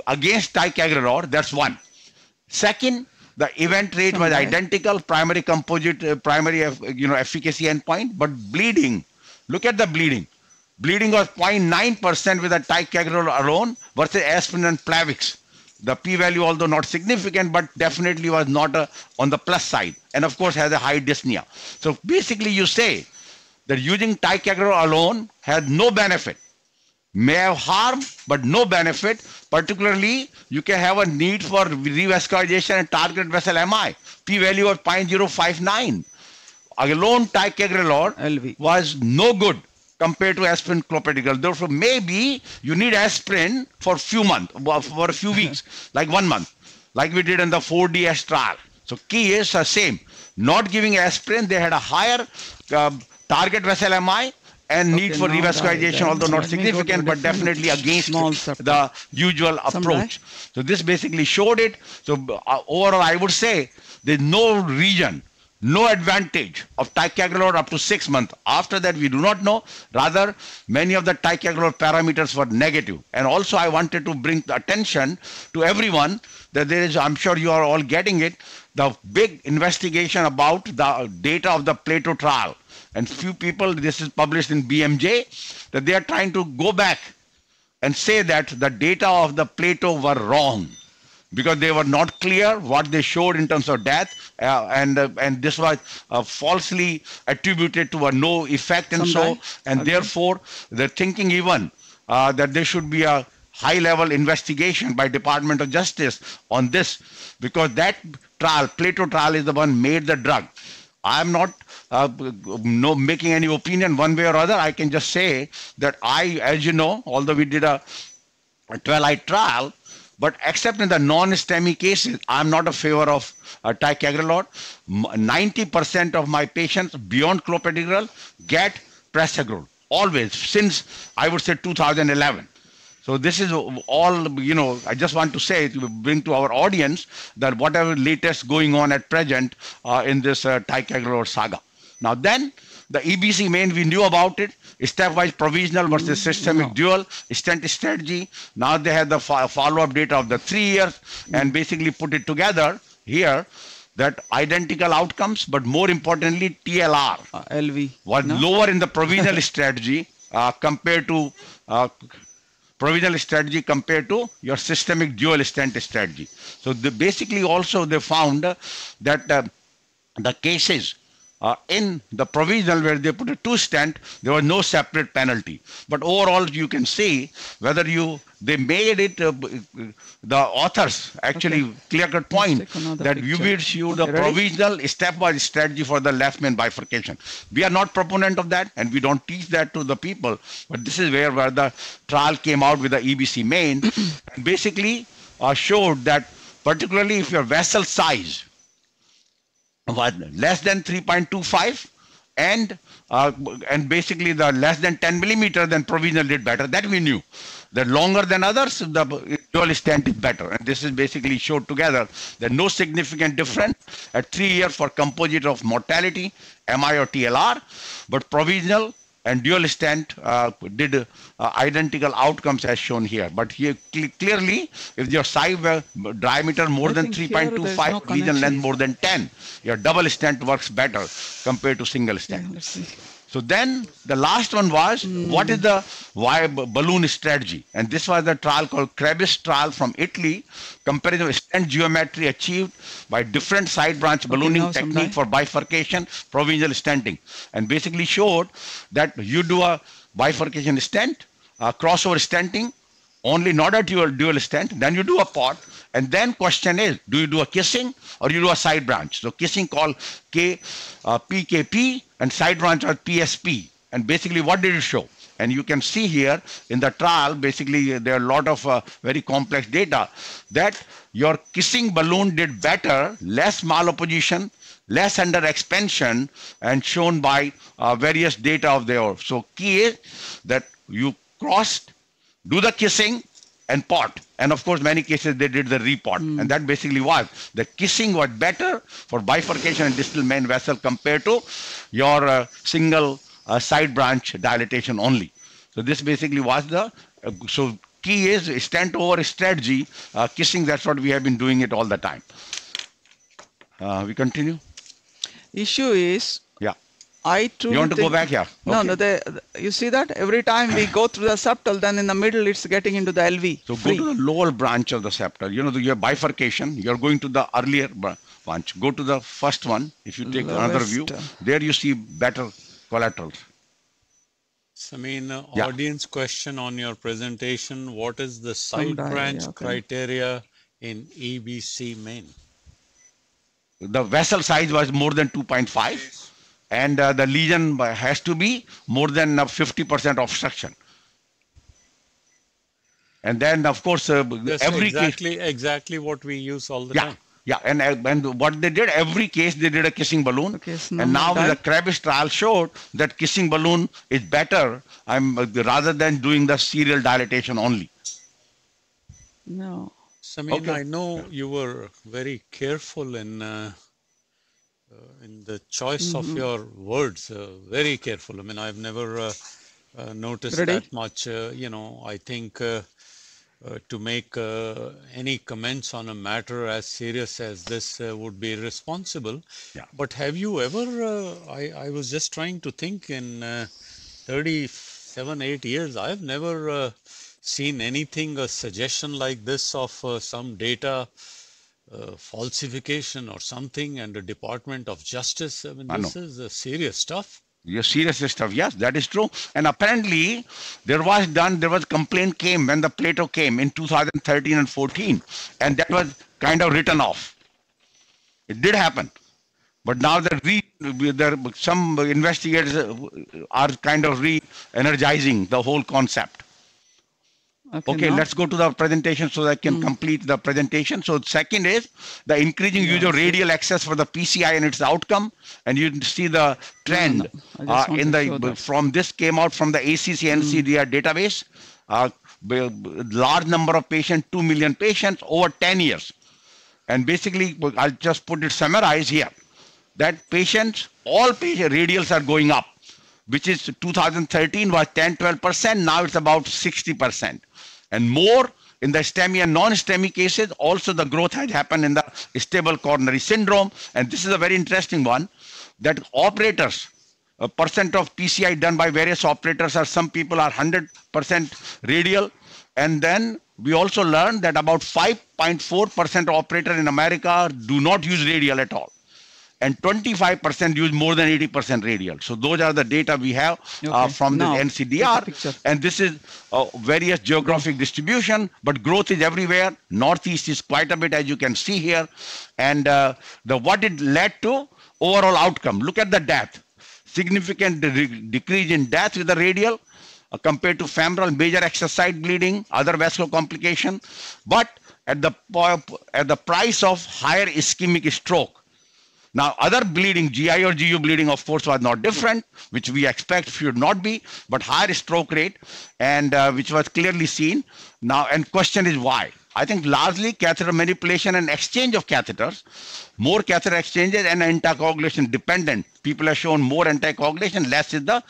against ticagrelor. That's one. Second, the event rate was identical, primary composite, efficacy endpoint, but bleeding. Look at the bleeding. Bleeding was 0.9% with a ticagrelor alone versus aspirin and Plavix. The p-value, although not significant, but definitely was not on the plus side, and of course has a high dyspnea. So basically you say that using ticagrelor alone has no benefit. May have harm, but no benefit. Particularly, you can have a need for revascularization and target vessel MI. P-value of 0.059. Alone ticagrelor was no good compared to aspirin clopidogrel. Therefore, maybe you need aspirin for a few weeks, like 1 month, like we did in the 4DS trial. So key is the same. Not giving aspirin, they had a higher target vessel MI and need for revascularization, although not significant, but definitely against the usual approach. So this basically showed it. So overall, I would say there's no reason, no advantage of ticagrelor up to 6 months. After that, we do not know. Rather, many of the ticagrelor parameters were negative. And also, I wanted to bring the attention to everyone that there is, I'm sure you are all getting it, the big investigation about the data of the Plato trial. And few people, this is published in BMJ, that they are trying to go back and say that the data of the Plato were wrong. because they were not clear what they showed in terms of death, and this was falsely attributed to a no effect, and therefore they're thinking even that there should be a high-level investigation by Department of Justice on this, because that trial, Plato trial, is the one made the drug. I'm not making any opinion one way or other. I can just say that as you know, although we did a 12-eye trial, but except in the non-STEMI cases, I'm not a favor of ticagrelor. 90% of my patients beyond clopidogrel get prasugrel, always, since I would say 2011. So this is all, I just want to say, to bring to our audience that whatever latest going on at present in this ticagrelor saga. Now then, the EBC main, we knew about it, stepwise provisional versus systemic dual, stent strategy. Now they have the follow-up data of the 3 years and basically put it together here, that identical outcomes, but more importantly, TLR LV was lower in the provisional strategy compared to your systemic dual stent strategy. So basically also they found that the cases in the provisional where they put a 2 stent, there was no separate penalty. But overall, you can see whether they made it, the authors actually clear-cut point that you will use the provisional stepwise strategy for the left main bifurcation. We are not proponent of that, and we don't teach that to the people. But this is where the trial came out with the EBC main, and basically showed that particularly if your vessel size was less than 3.25 and basically the less than 10 millimeter, then provisional did better. That we knew. The longer than others, the dual stent is better. And this is basically showed together that no significant difference at 3 years for composite of mortality, MI or TLR, but provisional and dual stent did identical outcomes as shown here. But here clearly, if your side diameter more than 3.25, region length more than 10, your double stent works better compared to single stent. Yeah, so then the last one was, what is the balloon strategy? And this was the trial called Krebs trial from Italy, comparison of stent geometry achieved by different side branch ballooning technique for bifurcation, provisional stenting. And basically showed that you do a bifurcation stent, crossover stenting, only not a dual stent, then you do a pot. And then question is, do you do a kissing or you do a side branch? So kissing called PKP and side branch or PSP. And basically what did it show? And you can see here in the trial, basically there are a lot of very complex data that your kissing balloon did better, less malopposition, less under expansion, and shown by various data of theirs. So key is that you crossed, do the kissing and pot. And of course, many cases they did the repot. And that basically was, the kissing was better for bifurcation and distal main vessel compared to your single side branch dilatation only. So this basically was so key is stent over strategy, kissing, that's what we have been doing it all the time. We continue? Issue is, I truly you want to go back here? No, you see that every time we go through the septal, then in the middle it's getting into the LV. So go to the lower branch of the septal. Your bifurcation, you're going to the earlier branch. Go to the first one. If you take another view, there you see better collaterals. Audience question on your presentation. What is the side branch criteria in EBC main? The vessel size was more than 2.5. And the lesion has to be more than 50% obstruction. And then, of course, every exactly what we use all the time. Yeah, and what they did, every case they did a kissing balloon. And now the Krebs trial showed that kissing balloon is better rather than doing the serial dilatation only. No. I know you were very careful in the choice of your words, very careful. I've never noticed that much. I think to make any comments on a matter as serious as this would be irresponsible. Yeah. But have you ever, I was just trying to think in 37, 8 years, I've never seen anything, a suggestion like this of some data falsification or something, and the Department of Justice? I mean, this is serious stuff. Yes, serious stuff. Yes, that is true. And apparently, there was complaint came when the Plato came in 2013 and 14, and that was kind of written off. It did happen, but now some investigators are kind of re-energizing the whole concept. Okay, let's go to the presentation so that I can complete the presentation. So second is the increasing use of radial access for the PCI and its outcome. And you see the trend from this came out from the ACC NCDR database. Large number of patients, 2 million patients over 10 years. And basically, I'll just put it summarized here. That all patient radials are going up, which is 2013 was 10-12%. Now it's about 60%. And more in the STEMI and non-STEMI cases, also the growth has happened in the stable coronary syndrome. And this is a very interesting one, that operators, a percent of PCI done by various operators some people are 100% radial. And then we also learned that about 5.4% operators in America do not use radial at all. And 25% use more than 80% radial. So those are the data we have from the NCDR. And this is various geographic distribution, but growth is everywhere. Northeast is quite a bit, as you can see here. And what it led to, overall outcome. Look at the death. Significant decrease in death with the radial compared to femoral, major access site bleeding, other vascular complication. But at the price of higher ischemic stroke. Now, other bleeding, GI or GU bleeding, of course, was not different, which we expect should not be, but higher stroke rate, and which was clearly seen. Now, and question is why? I think largely catheter manipulation and exchange of catheters, more catheter exchanges and anticoagulation dependent. People have shown more anticoagulation, less is the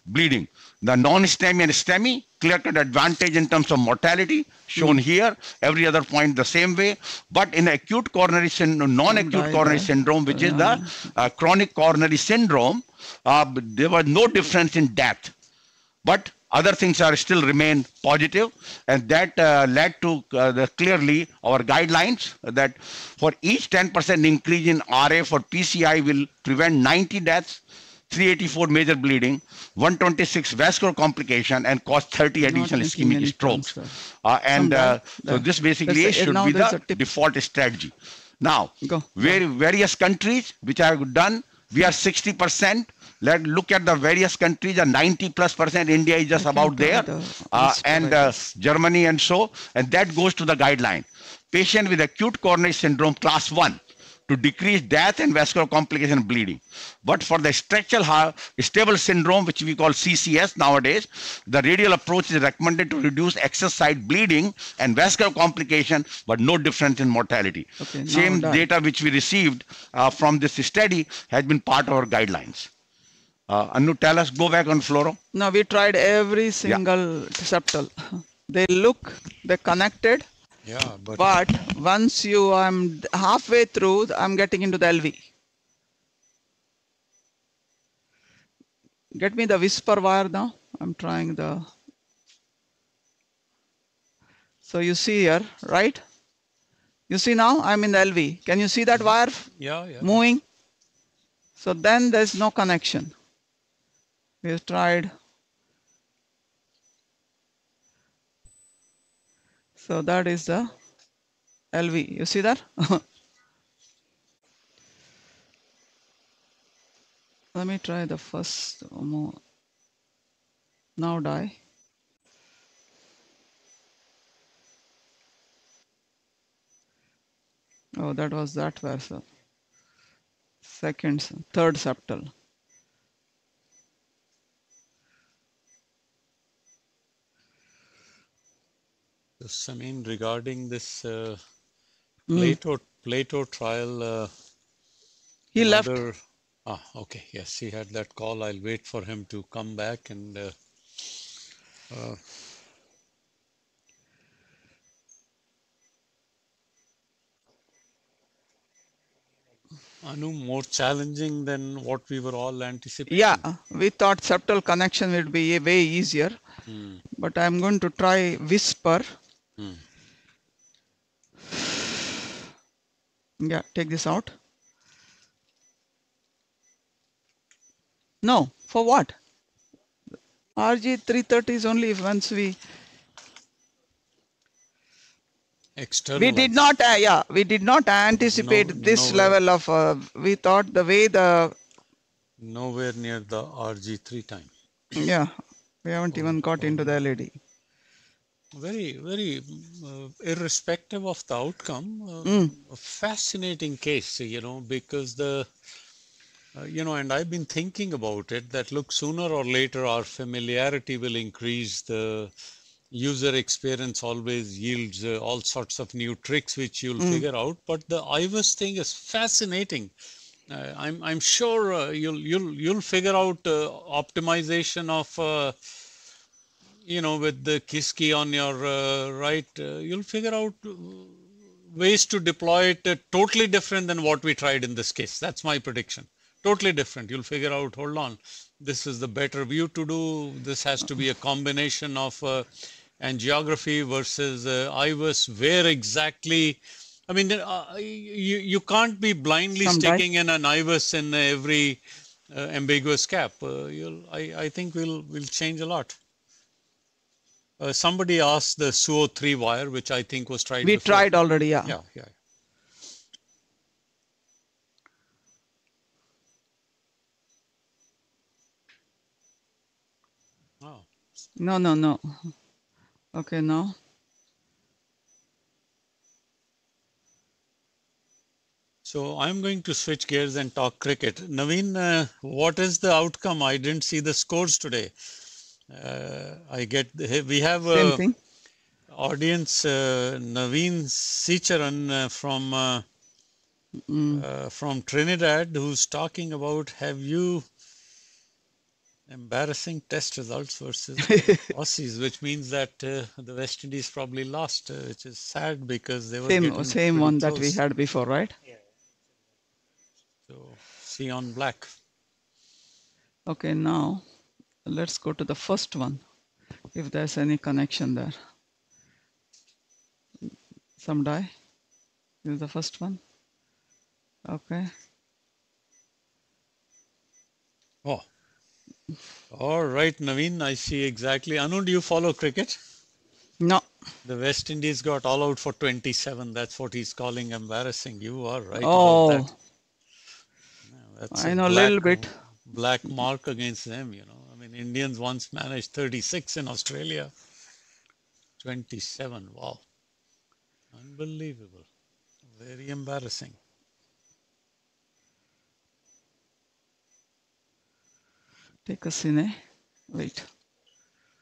bleeding. The non-STEMI and STEMI, clear-cut advantage in terms of mortality, shown here, every other point the same way. But in acute coronary syndrome, non-acute coronary syndrome, which is the chronic coronary syndrome, there was no difference in death. But other things are still remain positive, and that led to clearly our guidelines that for each 10% increase in RA for PCI will prevent 90 deaths, 384 major bleeding, 126 vascular complication, and cause 30 additional ischemic strokes. So this basically should be the default strategy. Now, various countries which have done, we are 60%. Let's look at the various countries, 90+%. India is just about there, and Germany and so, and that goes to the guideline. Patient with acute coronary syndrome class 1 to decrease death and vascular complication and bleeding. But for the structural stable syndrome, which we call CCS nowadays, the radial approach is recommended to reduce excess site bleeding and vascular complication, but no difference in mortality. Same data which we received from this study has been part of our guidelines. Anu, tell us, go back on fluoro. No, we tried every single septal. They're connected. Yeah, but once I'm halfway through, I'm getting into the LV. Get me the whisper wire now. I'm trying so you see here, right? You see now I'm in the LV. Can you see that wire moving? So then there's no connection. We've tried. So that is the LV. You see that? Let me try the first more. Now die. Oh, that was that vessel. Third septal. I mean, regarding this Plato trial, he left. Okay, yes, he had that call. I'll wait for him to come back and Anu, more challenging than what we were all anticipating. Yeah, we thought septal connection would be way easier, but I'm going to try whisper. Yeah, take this out. No, for what? RG330 is only once we did not, we did not anticipate this level of, we thought the way the... Nowhere near the RG3 time. Yeah, we haven't even got into the LED. Very, very irrespective of the outcome, a fascinating case, because the, and I've been thinking about it, that look, sooner or later our familiarity will increase. The user experience always yields all sorts of new tricks which you'll figure out. But the IVUS thing is fascinating. I'm sure you'll figure out optimization of with the KISS key on your right, you'll figure out ways to deploy it totally different than what we tried in this case. That's my prediction. Totally different. You'll figure out, hold on, this is the better view to do. This has to be a combination of angiography versus IVUS. Where exactly? I mean, you can't be blindly sticking in an IVUS in every ambiguous cap. I think we'll change a lot. Somebody asked the SUO3 wire, which I think was tried before. Tried already, yeah. Yeah. Oh. No. Okay, now. So I'm going to switch gears and talk cricket. Naveen, what is the outcome? I didn't see the scores today. We have Same thing. Audience Naveen Sicharan from Trinidad, who's talking about, have you embarrassing test results versus Aussies, which means that the West Indies probably lost, which is sad because they were same one that we had before, right? Yeah. So see on black. Okay, now let's go to the first one, if there's any connection there. Some die. This is the first one. Okay. Oh. All right, Naveen, I see exactly. Anu, do you follow cricket? No. The West Indies got all out for 27. That's what he's calling embarrassing. You are right about that. That's I know a little bit. Black mark against them, I mean, Indians once managed 36 in Australia. 27, wow. Unbelievable. Very embarrassing. Take a cine. Wait.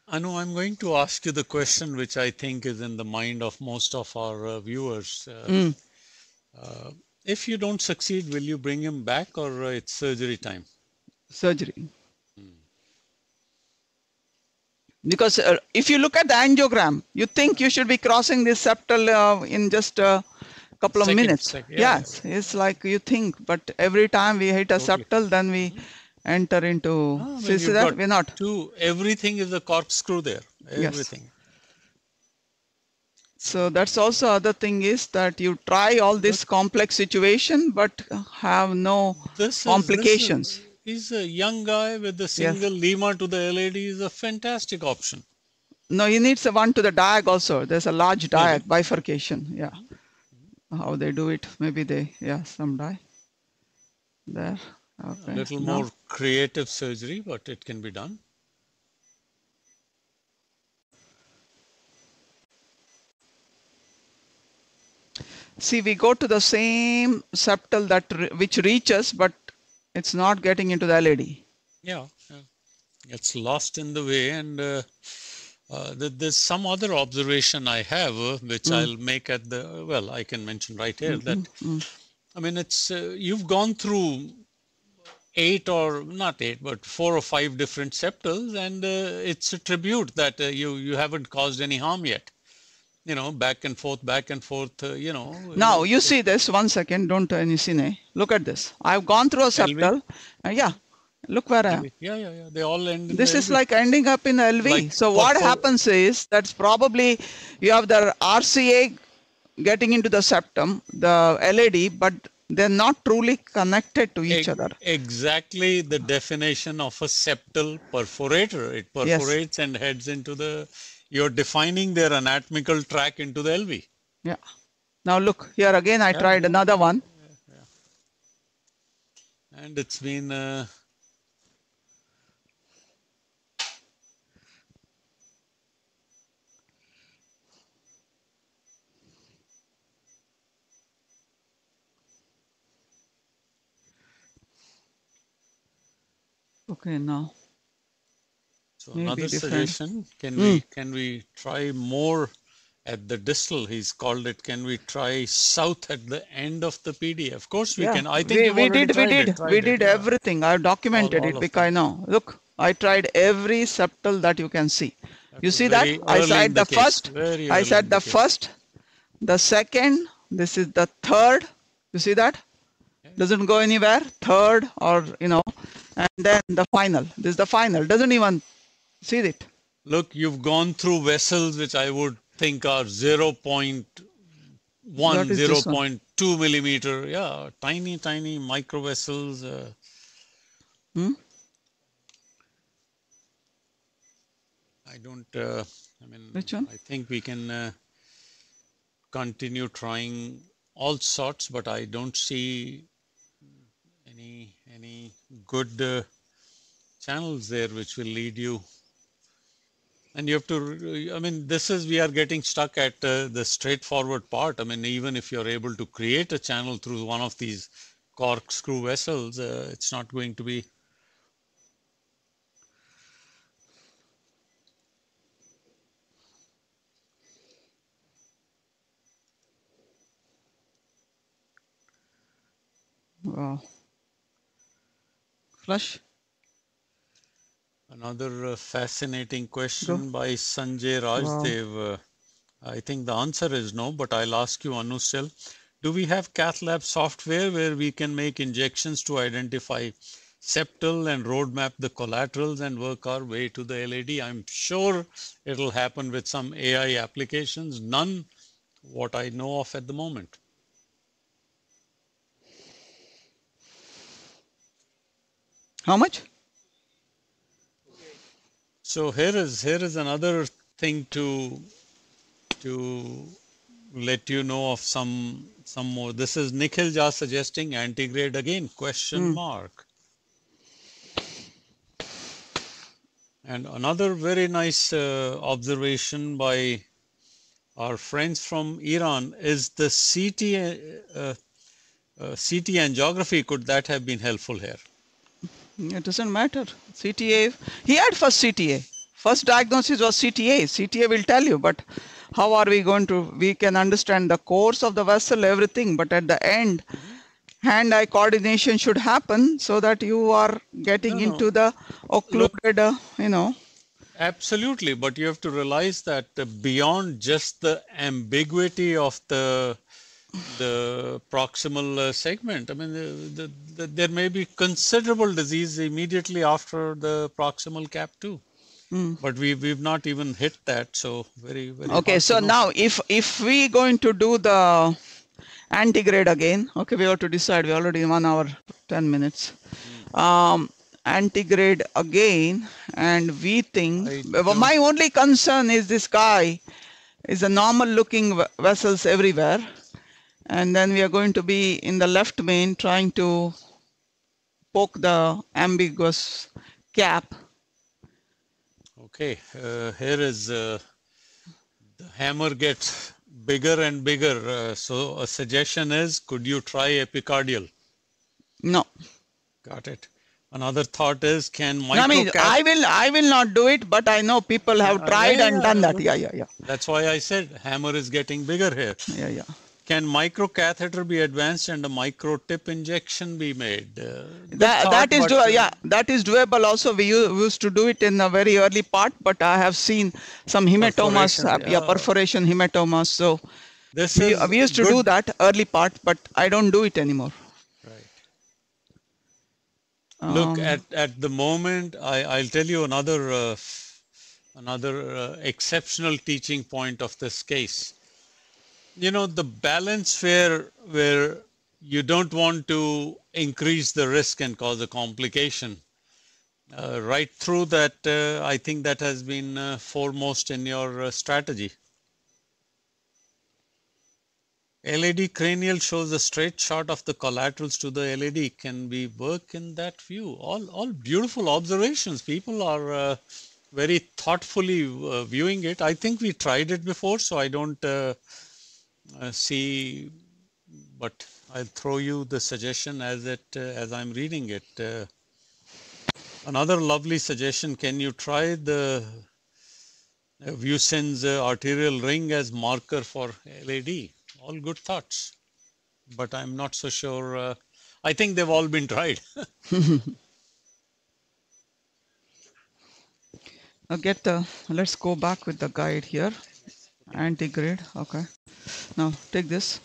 Anu, I'm going to ask you the question which I think is in the mind of most of our viewers. If you don't succeed, will you bring him back, or it's surgery time? Surgery. Because if you look at the angiogram, you think you should be crossing this septal in just a couple of minutes. Yes, it's like you think, but every time we hit a septal, then we enter into... we're not. Everything is a corkscrew there. Everything. Yes. So that's also other thing is that you try all this complex situation, but have no complications. He's a young guy with a single lima to the LAD is a fantastic option. No, he needs a one to the diag also. There's a large diag bifurcation. Yeah. How they do it? Maybe some die. There. Okay. A little more creative surgery, but it can be done. See, we go to the same septal which reaches, but it's not getting into the LAD. Yeah. It's lost in the way. And there's some other observation I have, which I'll make at I can mention right here that, I mean, it's, you've gone through 4 or 5 different septals, and it's a tribute that you haven't caused any harm yet. you know, back and forth, you know. Now you see this, 1 second, don't Nisine. Look at this. I've gone through a septal. Yeah, look where I am. Yeah. They all end in This the is LV. like ending up in LV. Like so what happens is that's probably you have the RCA getting into the septum, the LAD, but they're not truly connected to each other. Exactly the definition of a septal perforator. It perforates and heads into the, you're defining their anatomical track into the LV. Yeah. Now look, here again I tried another one. And it's been... Okay, now. So another suggestion, can we try more at the distal? He's called it, can we try south at the end of the PD? Of course we can. I think we did everything. I've documented it because I know. Look, I tried every septal that you can see. You see that? I said the first, I said the first, the second, this is the third. You see that? Doesn't go anywhere. Third, or you know, and then the final. This is the final. Doesn't even see it. Look, you've gone through vessels which I would think are 0.1, 0.2 millimeter. Yeah, tiny micro vessels. I don't, I mean, which one? I think we can continue trying all sorts, but I don't see any good channels there which will lead you. And you have to, I mean, this is, we are getting stuck at the straightforward part. I mean, even if you're able to create a channel through one of these corkscrew vessels, it's not going to be. Wow. Flush. Another fascinating question by Sanjay Rajdev. Wow. I think the answer is no, but I'll ask you, Anu, still. Do we have cath lab software where we can make injections to identify septal and roadmap the collaterals and work our way to the LAD? I'm sure it'll happen with some AI applications. None, what I know of at the moment. How much? So here is another thing to let you know of some more. This is Nikhil Jha suggesting antegrade again, question mark. And another very nice observation by our friends from Iran is the CT angiography. Could that have been helpful here? It doesn't matter. CTA, he had first CTA. First diagnosis was CTA. CTA will tell you, but how are we going to, we can understand the course of the vessel, everything, but at the end, hand-eye coordination should happen so that you are getting into the occluded, you know. Absolutely, but you have to realize that beyond just the ambiguity of the proximal segment, I mean, there may be considerable disease immediately after the proximal cap too. But we've not even hit that, so very okay. So now if we going to do the antegrade again, okay, we have to decide. We already 1 hour 10 minutes. Antegrade again, and we think my only concern is this guy is a normal looking vessels everywhere, and then we are going to be in the left main trying to poke the ambiguous cap. Okay, here is the hammer gets bigger and bigger. So a suggestion is, could you try epicardial? No. Got it. Another thought is, can I mean, I will not do it, but I know people have tried and done that. Yeah. That's why I said hammer is getting bigger here. Yeah. Can microcatheter be advanced and a micro tip injection be made? That is doable also. We used to do it in a very early part, but I have seen some hematomas, perforation hematomas. So we used to do that early part, but I don't do it anymore. Right. Look, at the moment, I'll tell you another exceptional teaching point of this case. You know, the balance where you don't want to increase the risk and cause a complication. Right through that, I think that has been foremost in your strategy. LAD cranial shows a straight shot of the collaterals to the LAD. Can we work in that view? All beautiful observations. People are very thoughtfully viewing it. I think we tried it before, so I don't see, but I'll throw you the suggestion as I'm reading it. Another lovely suggestion, can you try the Vucin's arterial ring as marker for LAD? All good thoughts, but I'm not so sure. I think they've all been tried. Let's go back with the guide here. Antegrade, okay. Now take this.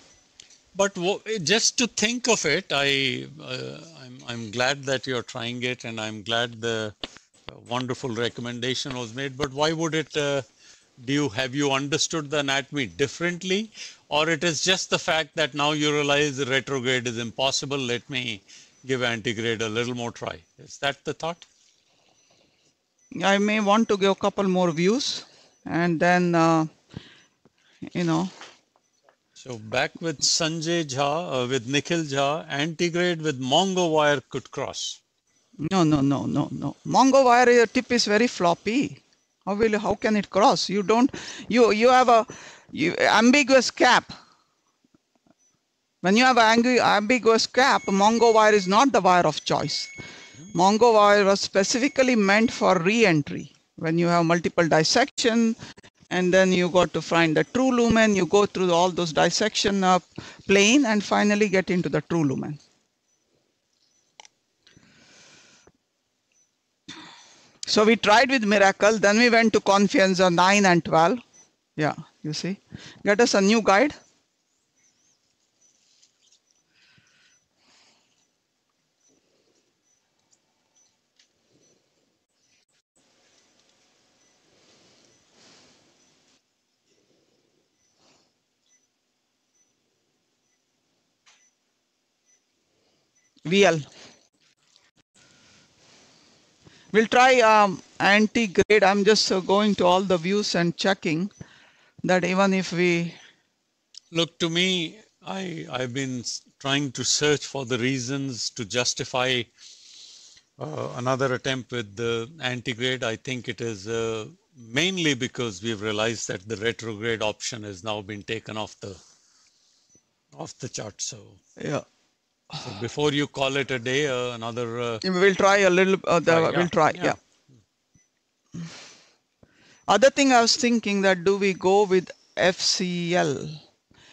But just to think of it, I'm glad that you're trying it, and I'm glad the wonderful recommendation was made. But why would it? Have you understood the anatomy differently, or it is just the fact that now you realize the retrograde is impossible? Let me give antegrade a little more try. Is that the thought? I may want to give a couple more views, and then you know. So back with Sanjay Jha, with Nikhil Jha, antegrade with Mongo wire could cross. No. Mongo wire tip is very floppy. How can it cross? You have ambiguous cap. When you have an ambiguous cap, Mongo wire is not the wire of choice. Mongo wire was specifically meant for re-entry. When you have multiple dissection, and then you got to find the true lumen, you go through all those dissection plane and finally get into the true lumen. So we tried with Miracle, then we went to Confianza 9 and 12. Yeah, you see. Get us a new guide. VL. We'll try antegrade. I'm just going to all the views and checking that even if we... Look, to me, I've been trying to search for the reasons to justify another attempt with the antegrade. I think it is mainly because we've realized that the retrograde option has now been taken off the chart. So yeah. So before you call it a day, another... we'll try a little, we'll try, yeah. Other thing I was thinking that do we go with FCL?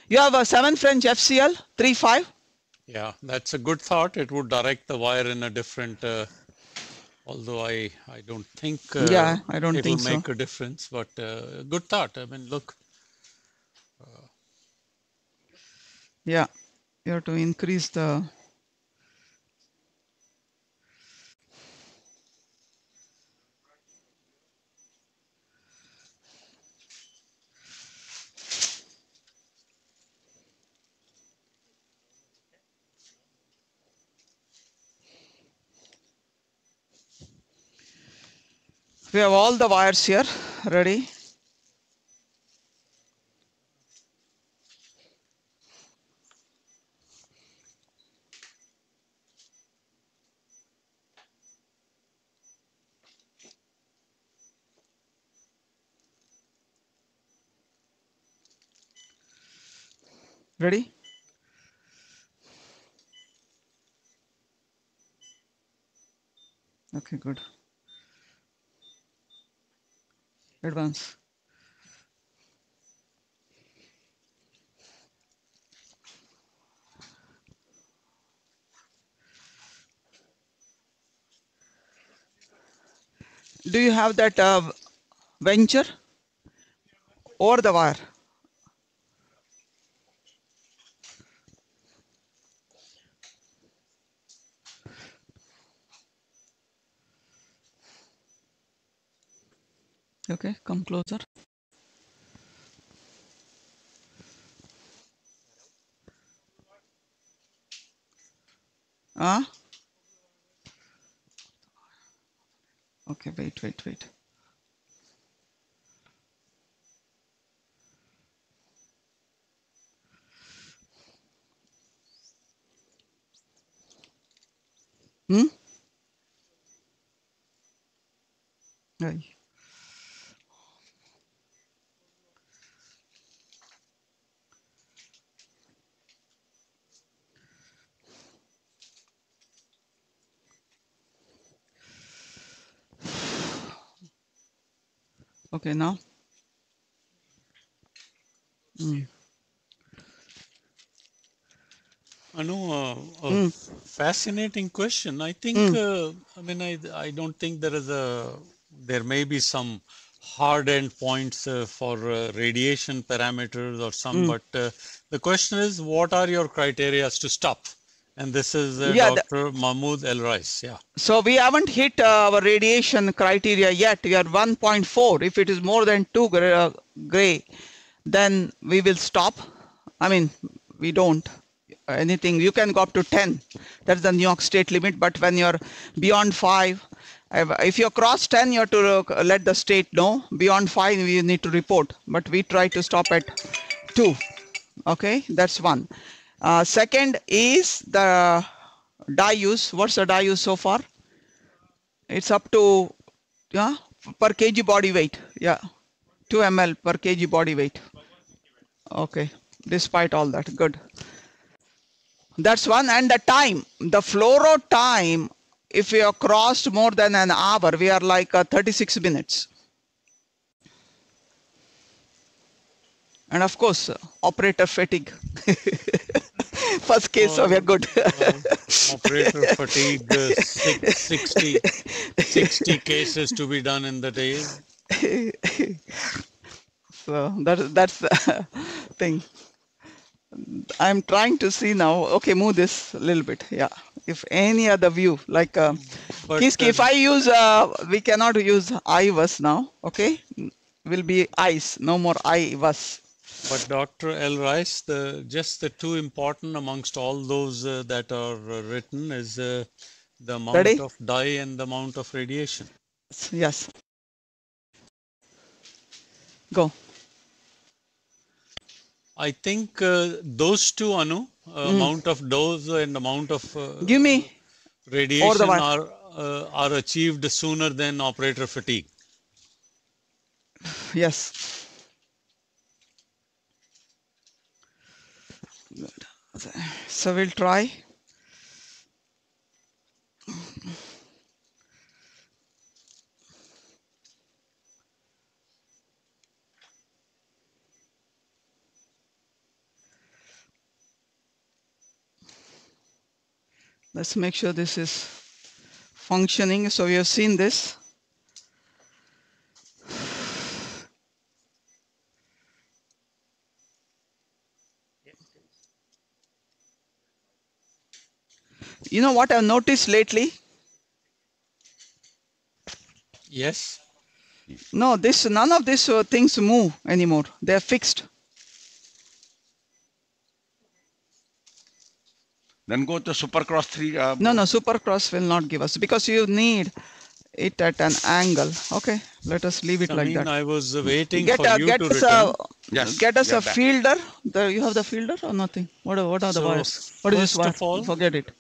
You have a 7 French FCL, 3-5? Yeah, that's a good thought. It would direct the wire in a different, although I don't think I don't think it'll make a difference, but good thought. I mean, look. Yeah, you have to increase the... We have all the wires here, ready? Ready? Okay, good. Advance. do you have that venture over the wire? Okay, come closer. Okay, wait. Right. Okay, now. Anu, a fascinating question. I think, I mean, I don't think there may be some hard end points for radiation parameters or some, but the question is, what are your criteria to stop? And this is Dr. Mahmood El-Rais. Yeah. So we haven't hit our radiation criteria yet. We are 1.4. If it is more than 2 gray, then we will stop. I mean, we don't. Anything, you can go up to 10. That's the New York State limit. But when you're beyond 5, if you cross 10, you have to let the state know. Beyond 5, we need to report. But we try to stop at 2. Okay, that's one. Second is the dye use. What's the dye use so far? It's up to per kg body weight. Yeah, 2 ml per kg body weight. Okay, despite all that, good. That's one. And the time, the fluoro time, if we have crossed more than an hour, we are like 36 minutes. And of course, operator fatigue. First case, so we are good. Operator fatigue, 60 cases to be done in the day. So that's the thing. I'm trying to see now. Okay, move this a little bit. Yeah. If any other view, like if I use, we cannot use IVUS now. Okay, will be ICE, no more IVUS. But Dr. El-Rais, just the two important amongst all those that are written is the amount of dye and the amount of radiation. Yes. Go. I think those two, Anu, amount of dose and amount of give me radiation are achieved sooner than operator fatigue. Yes. So we'll try. Let's make sure this is functioning. So we have seen this. You know what I've noticed lately? Yes. No, none of these things move anymore. They're fixed. Then go to Supercross 3. No, Supercross will not give us because you need it at an angle. Okay, let us leave it like that. I was waiting for you to return. Get us a fielder. You have the fielder or nothing? What are the wires? What is this wire? Forget it.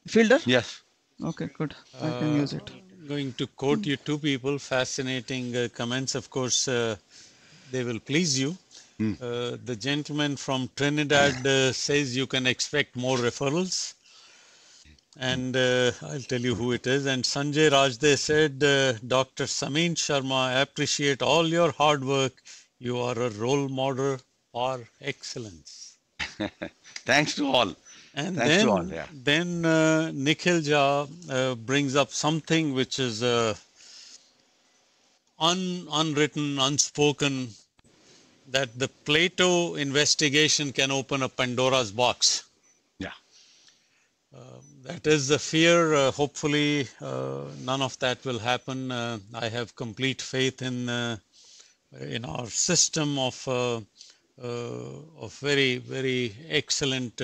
Fielder? Yes. Okay, good. I can use it. Going to quote you two people, fascinating comments. Of course, they will please you. The gentleman from Trinidad says you can expect more referrals. And I'll tell you who it is. And Sanjay Rajde said, Dr. Samin Sharma, I appreciate all your hard work. You are a role model for excellence. Thanks to all. And then Nikhil Jha brings up something which is unwritten, unspoken, that the Plato investigation can open a Pandora's box. Yeah. That is the fear. Hopefully, none of that will happen. I have complete faith in our system of very excellent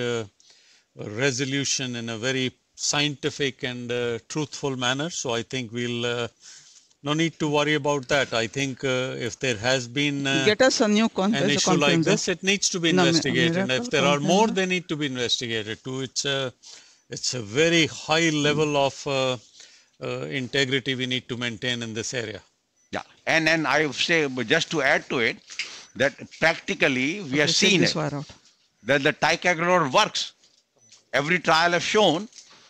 resolution in a very scientific and truthful manner. So I think we'll no need to worry about that. I think if there has been get us a new an issue like this, it needs to be investigated. And if there are more, they need to be investigated too. It's a very high level of integrity we need to maintain in this area. Yeah, and I say, just to add to it, that practically we have seen it, that the ticagrelor works. Every trial has shown.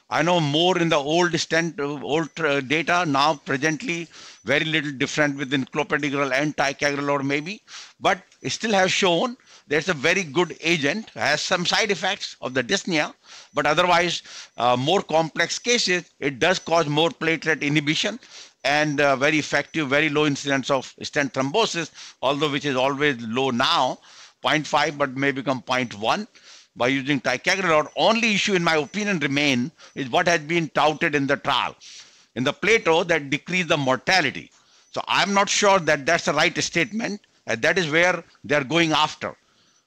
I know more in the old data now. Presently, very little different within clopidogrel and ticagrelor maybe, but it still has shown there's a very good agent, has some side effects of the dyspnea, but otherwise more complex cases, it does cause more platelet inhibition and very effective, very low incidence of stent thrombosis, although which is always low now, 0.5, but may become 0.1 by using ticagrelor. Only issue in my opinion remain is what has been touted in the trial. In the Plato, that decrease the mortality. So I'm not sure that that's the right statement, and that is where they're going after.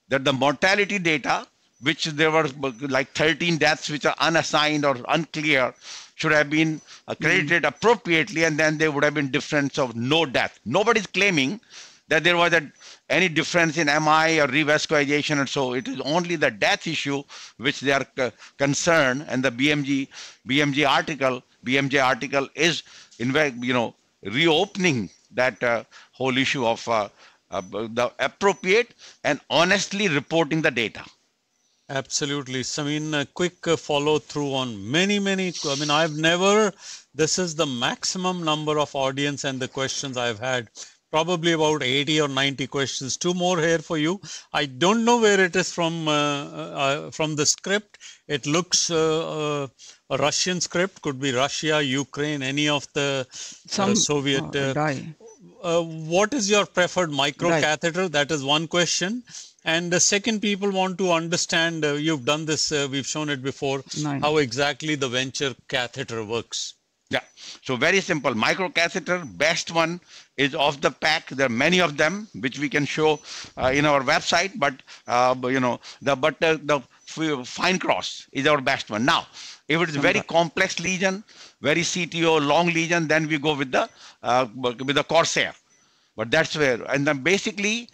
That the mortality data, which there were like 13 deaths which are unassigned or unclear, should have been credited appropriately, and then there would have been difference of no death. Nobody's claiming that there was any difference in MI or revascularization, and so it is only the death issue which they are concerned. And the BMJ article is reopening that whole issue of the appropriate and honestly reporting the data. Absolutely. Samin, a quick follow through on many, this is the maximum number of audience and the questions I've had, probably about 80 or 90 questions. Two more here for you. I don't know where it is from the script. It looks a Russian script, could be Russia, Ukraine, any of the Soviet. What is your preferred microcatheter? That is one question. And the second, people want to understand, you've done this, we've shown it before, how exactly the venture catheter works. Yeah, so very simple. Microcatheter, best one is off the pack. There are many of them which we can show in our website, but the fine cross is our best one. Now, if it is very complex lesion, very CTO long lesion, then we go with the Corsair. But that's where, and then basically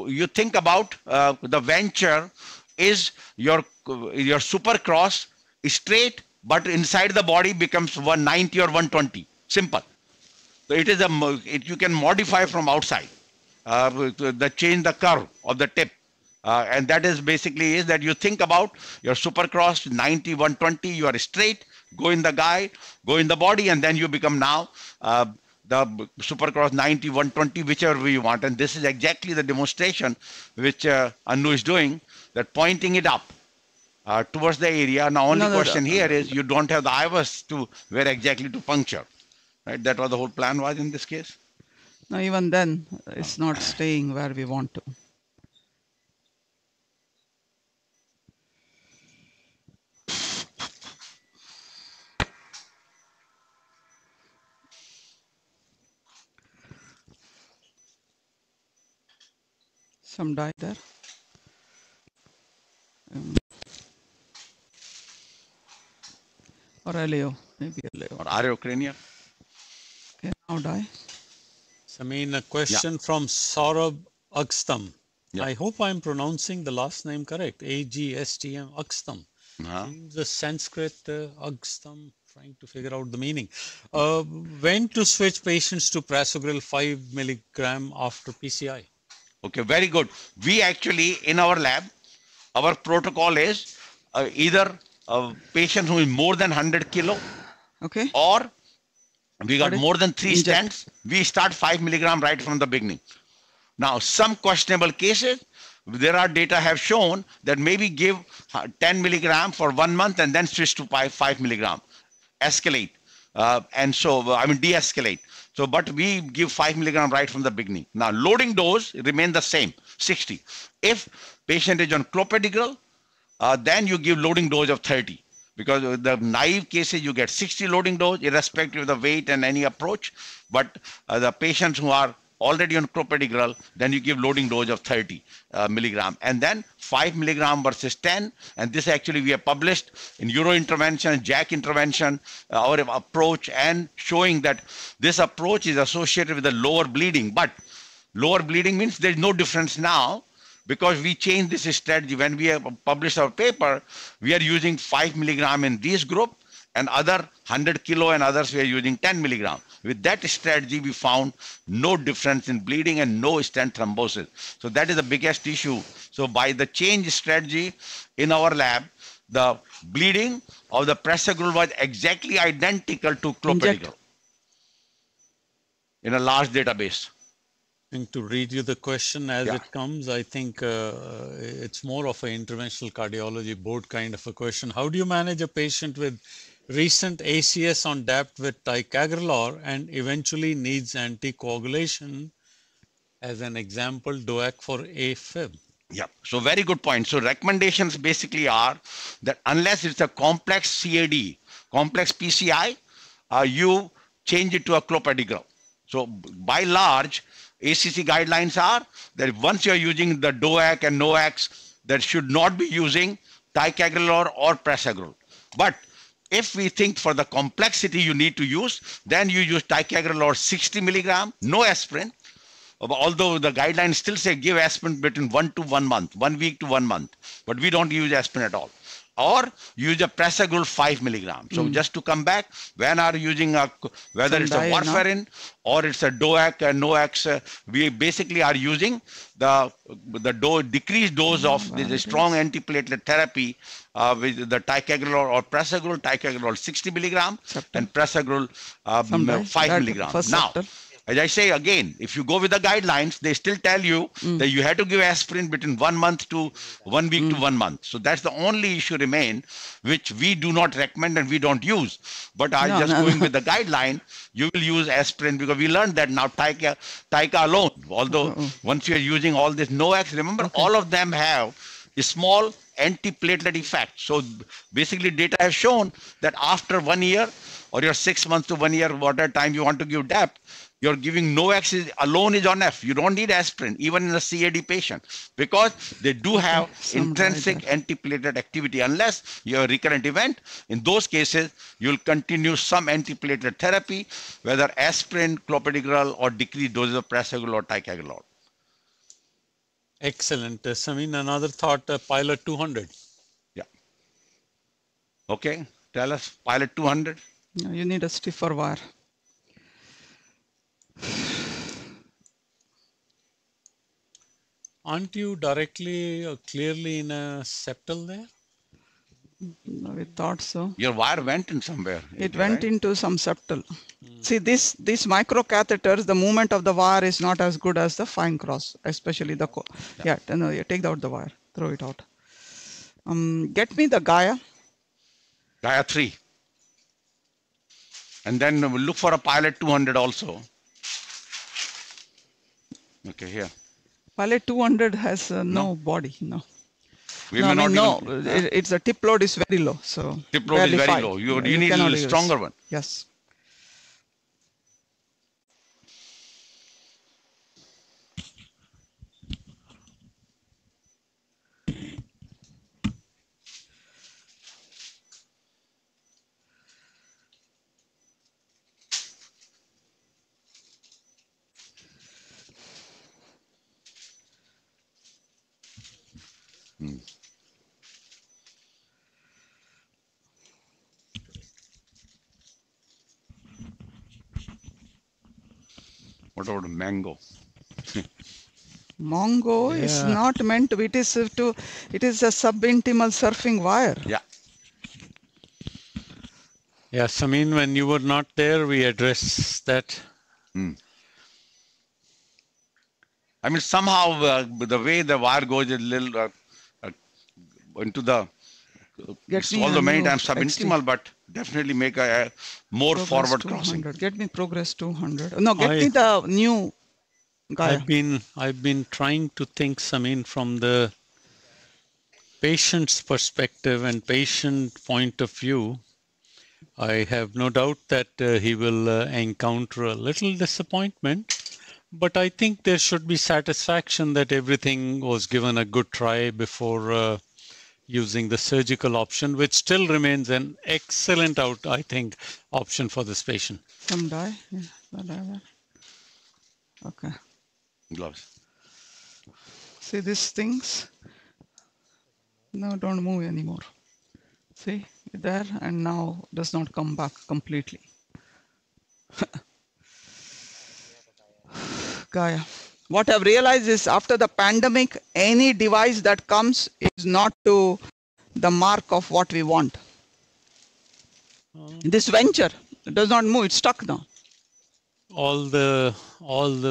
you think about the venture is your supercross straight, but inside the body becomes 190 or 120. Simple. So it is you can modify from outside, change the curve of the tip. And that is basically is that you think about your supercross 90, 120, you are straight, go in the guide, go in the body, and then you become now the supercross 90, 120, whichever way you want. And this is exactly the demonstration which Anu is doing, that pointing it up towards the area. Now, only question here is you don't have the IVUS to where exactly to puncture. Right? That was the whole plan was in this case. No, even then, it's not staying where we want to. Some dye there. Or LAO, maybe LAO. Or areocranial. Okay, now dye. Samin, a question from Saurabh Agstam. Yeah. I hope I'm pronouncing the last name correct. AGSTM Agstam. Seems the Sanskrit Agstam, trying to figure out the meaning. When to switch patients to prasugrel 5 milligram after PCI? Okay, very good. We actually, in our lab, our protocol is either a patient who is more than 100 kilo, okay, or we got more than 3 stents, we start 5 milligram right from the beginning. Now, some questionable cases, there are data have shown that maybe give 10 milligram for 1 month and then switch to 5 milligram, escalate. And so, I mean, de-escalate. So, but we give 5 milligram right from the beginning. Now, loading dose remain the same, 60. If patient is on clopidogrel, then you give loading dose of 30. Because the naive cases, you get 60 loading dose, irrespective of the weight and any approach. But the patients who are already on clopidogrel, then you give loading dose of 30 milligram. And then 5 milligram versus 10. And this actually we have published in Euro intervention, JACC intervention, our approach, and showing that this approach is associated with the lower bleeding. But lower bleeding means there's no difference now, because we changed this strategy. When we have published our paper, we are using 5 milligram in this group, and other 100 kilo and others we are using 10 milligram. With that strategy, we found no difference in bleeding and no stent thrombosis. So that is the biggest issue. So by the change strategy in our lab, the bleeding of the pressure was exactly identical to clopidogrel in a large database. And to read you the question as it comes, I think it's more of an interventional cardiology board kind of a question. How do you manage a patient with recent ACS on DAPT with ticagrelor and eventually needs anticoagulation? As an example, DOAC for AFib. Yeah, so very good point. So recommendations basically are that unless it's a complex CAD, complex PCI, you change it to a clopidogrel. So by large, ACC guidelines are that once you're using the DOAC and NOACs, that should not be using ticagrelor or prasugrel. But if we think for the complexity you need to use, then you use ticagrelor 60 milligram, no aspirin. Although the guidelines still say give aspirin between 1 to 1 month, 1 week to 1 month, but we don't use aspirin at all. Or use a prasugrel 5 milligram. So just to come back, when are you using whether it's a warfarin or it's a DOAC and NOACs, we basically are using the decreased dose of this strong antiplatelet therapy with the ticagrelor or ticagrelor 60 milligram and prasugrel 5 milligram. Now, as I say again, if you go with the guidelines, they still tell you that you have to give aspirin between 1 month to 1 week to 1 month. So that's the only issue remain, which we do not recommend and we don't use. But going with the guideline, you will use aspirin, because we learned that now Tica alone, although once you are using all this NOACs, remember all of them have a small antiplatelet effect. So basically data have shown that after 1 year or your 6 months to 1 year, whatever time you want to give DAPT, you're giving NOACs alone is on F. You don't need aspirin, even in a CAD patient, because they do have intrinsic antiplatelet activity. Unless you have a recurrent event, in those cases, you'll continue some antiplatelet therapy, whether aspirin, clopidogrel, or decreased doses of prasugrel or ticagrelor. Excellent. Samin, another thought, pilot 200. Yeah. Okay, tell us, pilot 200. No, you need a stiffer wire. Aren't you directly or clearly in a septal there? No, we thought so. Your wire went in somewhere. It went into some septal. See, these micro catheters, the movement of the wire is not as good as the fine cross, especially the take out the wire, throw it out. Get me the Gaia. Gaia 3. And then we'll look for a pilot 200 also. Okay, here. Pilot 200 has no body, no. It's the tip load is very low, so tip load is very low. You need a little stronger one. Yes. What about mango? Mongo is not meant to, it is a subintimal surfing wire. Yeah. Yeah, Samin, when you were not there, we addressed that. I mean, somehow the way the wire goes a little into the, although many times subintimal, but definitely make a more Progress forward 200. crossing. Get me progress 200. No, get me the new guy. I've been trying to think, Samin, from the patient's perspective and patient point of view. I have no doubt that he will encounter a little disappointment, but I think there should be satisfaction that everything was given a good try before using the surgical option, which still remains an excellent option for this patient. Some dye? Yeah, the dye there. Okay. Gloves. See these things? No, don't move anymore. See, there, and now does not come back completely. Gaia. What I've realized is after the pandemic, any device that comes is not to the mark of what we want. This venture does not move, it's stuck now. All the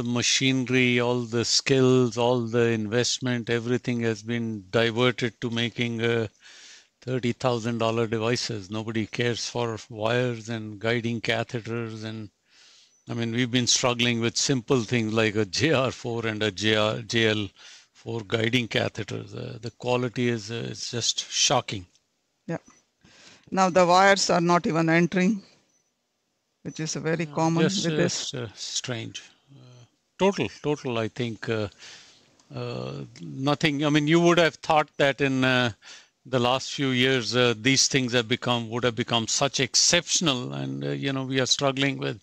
machinery, all the skills, all the investment, everything has been diverted to making $30,000 devices. Nobody cares for wires and guiding catheters, and I mean, we've been struggling with simple things like a JR4 and a JL4 guiding catheters. The quality is just shocking. Yeah. Now the wires are not even entering, which is very common with this. Strange. Total, I think nothing. I mean, you would have thought that in the last few years, these things would have become such exceptional, and we are struggling with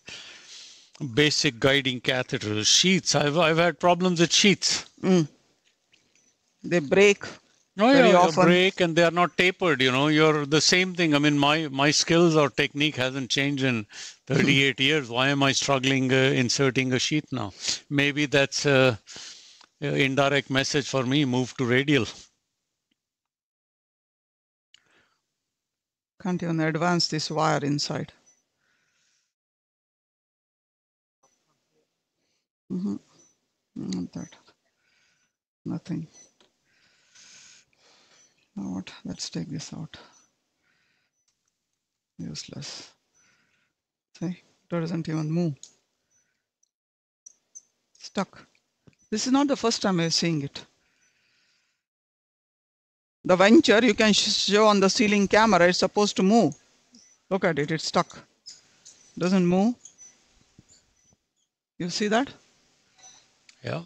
basic guiding catheters, sheaths. I've had problems with sheaths. They break. Oh, very yeah, often. break, and they are not tapered. You're the same thing. I mean, my skills or technique hasn't changed in 38 years. Why am I struggling inserting a sheath now? Maybe that's an indirect message for me. Move to radial. Can't even advance this wire inside. Not that. Nothing. Now what? Let's take this out. Useless. See, it doesn't even move. Stuck. This is not the first time I'm seeing it. The venture you can show on the ceiling camera, it's supposed to move. Look at it, it's stuck. Doesn't move. You see that? Yeah.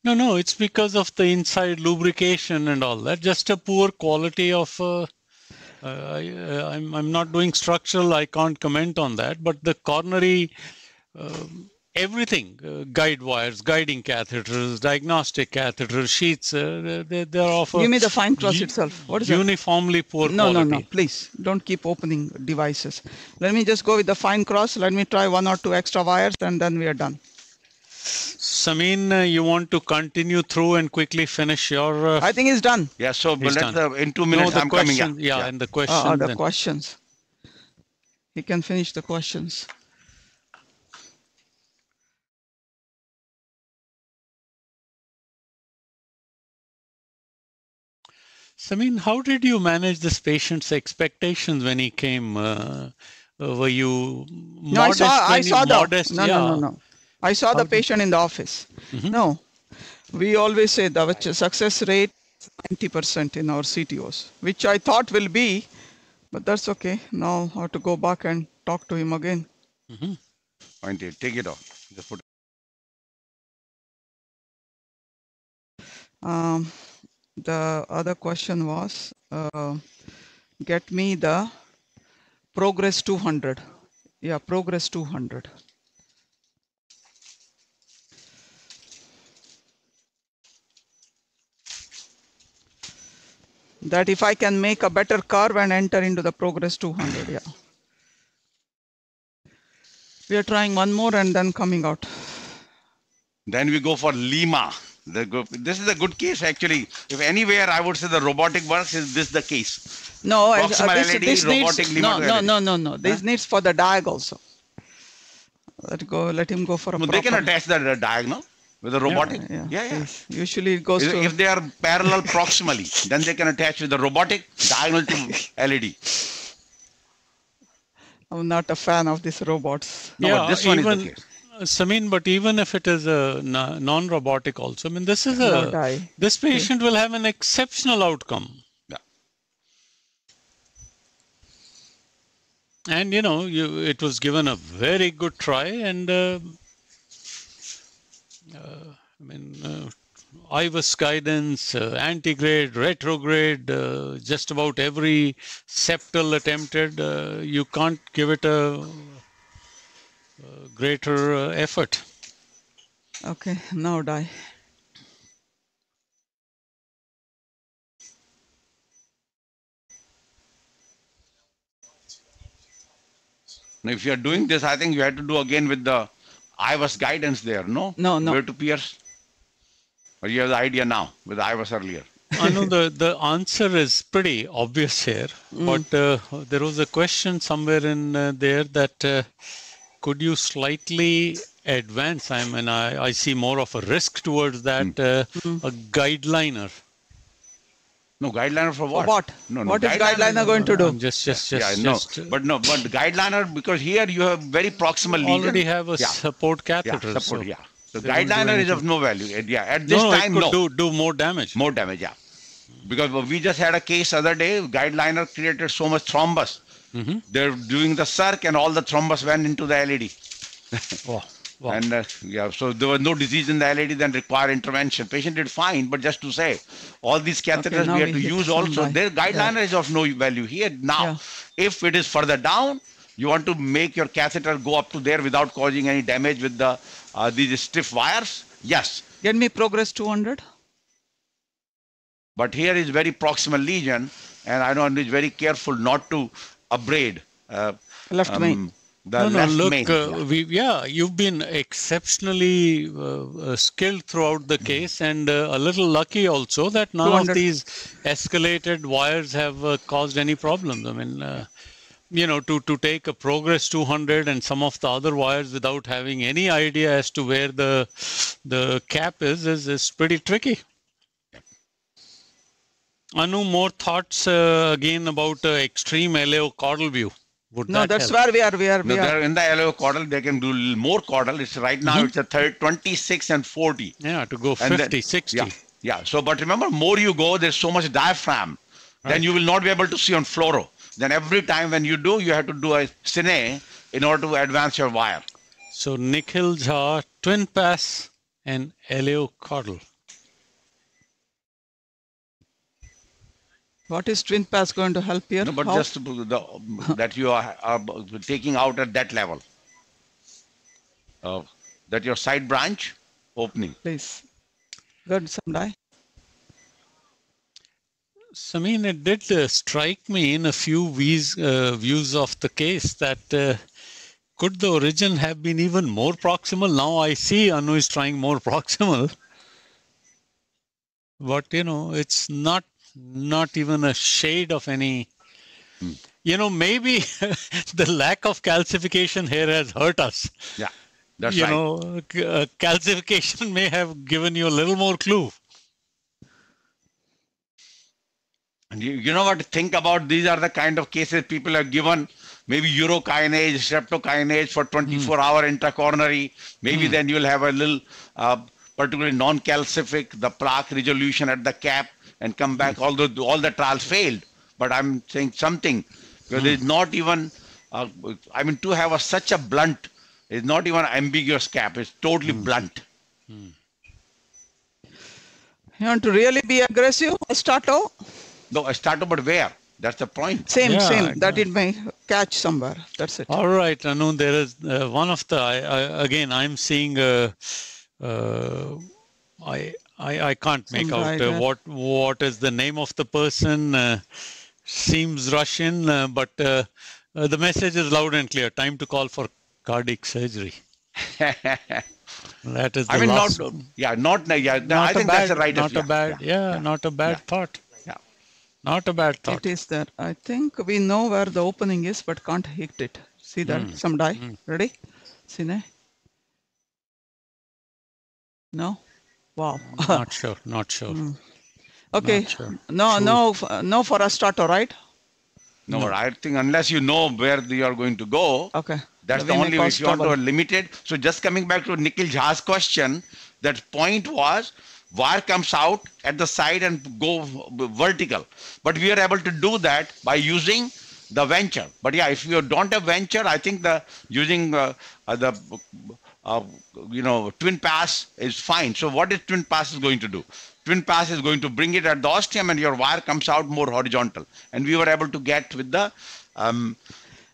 No, it's because of the inside lubrication and all that. Just a poor quality of. I'm not doing structural. I can't comment on that. But the coronary, everything, guide wires, guiding catheters, diagnostic catheters, sheaths, they're of. Give me the fine cross itself. What is uniformly that? poor quality. No. Please don't keep opening devices. Let me just go with the fine cross. Let me try 1 or 2 extra wires, and then we are done. Samin, you want to continue through and quickly finish your... I think it's done. Yeah, so in 2 minutes I'm coming. Yeah, and the questions. The questions. He can finish the questions. Samin, how did you manage this patient's expectations when he came? Were you modest? No, I saw modest? No. I saw the patient in the office. No, we always say the success rate is 90% in our CTOs, which I thought will be, but that's okay. Now I have to go back and talk to him again. Take it off. Just put The other question was, get me the progress 200. Yeah, progress 200. That if I can make a better curve and enter into the progress 200, yeah. We are trying one more and then coming out. Then we go for Lima. This is a good case actually. If anywhere I would say the robotic works, is this the case? No, this needs, no. This needs for the diag also. Let him go for a They can attach the diagonal. with a robotic. Yeah. Yes. Usually it goes to... If they are parallel proximally, then they can attach with the robotic diagonal to LED. I'm not a fan of these robots. No, Yeah, but this one is the case. Samin, but even if it is a non-robotic also, I mean, this is this patient will have an exceptional outcome. Yeah. And, you know, it was given a very good try, and I mean, IVUS guidance, antegrade, retrograde, just about every septal attempted. You can't give it a greater effort. Okay, now die. Now, if you are doing this, I think you have to do again with the IVUS guidance there, no? No. Where to pierce? Or you have the idea now with the IVUS earlier? I know the answer is pretty obvious here, but there was a question somewhere in there that could you slightly advance? I mean, I see more of a risk towards that, a guideliner. No, guideliner for what? For what? No, what is guideliner going to do? But guideliner, because here you have very proximal lesion. Already have a support catheter. Yeah, support, so guideliner is of no value. Yeah, at this time, it could do more damage. More damage, yeah. Because we just had a case other day, guideliner created so much thrombus. They're doing the circ and all the thrombus went into the LED. Wow. And so there was no disease in the LED, then require intervention. Patient did fine, but just to say, all these catheters we have to use also. Their guideliner is of no value here. Now, if it is further down, you want to make your catheter go up to there without causing any damage with the these stiff wires, yes. Get me progress 200. But here is very proximal lesion, and I know I'm very careful not to abrade left main. You've been exceptionally skilled throughout the case, and a little lucky also that none of these escalated wires have caused any problems. I mean, you know, to take a progress 200 and some of the other wires without having any idea as to where the cap is pretty tricky. Anu, more thoughts again about extreme LAO caudal view. No, that's where we are. They're in the LAO caudal. They can do more caudal. It's right now. It's a 26 and 40. Yeah, to go 50, then, 60. Yeah. So, but remember, more you go, there's so much diaphragm. Right. Then you will not be able to see on fluoro. Then every time when you do, you have to do a cine in order to advance your wire. So Nikhil Jha, twin pass and LAO caudal. What is twin pass going to help here? No, but just that you are taking out at that level. That your side branch opening. Please. Good, Samdai. Samin, it did strike me in a few views of the case that could the origin have been even more proximal? Now I see Anu is trying more proximal. But, you know, it's not even a shade of any, you know, maybe the lack of calcification here has hurt us. Yeah, that's right. You know, calcification may have given you a little more clue. And you know what to think about? These are the kind of cases people are given, maybe urokinase, streptokinase for 24-hour intracoronary. Maybe then you'll have a little, particularly non-calcific, the plaque resolution at the cap, and come back, although all the trials failed. But I'm saying something, because it's not even, I mean, to have such a blunt, it's not even an ambiguous cap, it's totally blunt. You want to really be aggressive, Stato? No, Stato, but where? That's the point. Same. That it may catch somewhere. That's it. All right, Anu, there is one of the, again, I'm seeing, I can't make out what is the name of the person. Seems Russian, but the message is loud and clear. Time to call for cardiac surgery. That is the last. I think that's the right. Not a bad thought. Yeah, not a bad thought. It is there. I think we know where the opening is, but can't hit it. See that? Some die. Ready? See there? No? Wow. Not sure. Not sure. Okay. Not sure. No for Astrato, right? No, I think unless you know where you are going to go, Okay. that's So the we may only way. cause If you want to trouble. limit it. So just coming back to Nikhil Jha's question, that point was wire comes out at the side and go vertical. But we are able to do that by using the venture. But yeah, if you don't have venture, I think the using twin pass is fine. So what is twin pass is going to do? Twin pass is going to bring it at the ostium and your wire comes out more horizontal. And we were able to get with the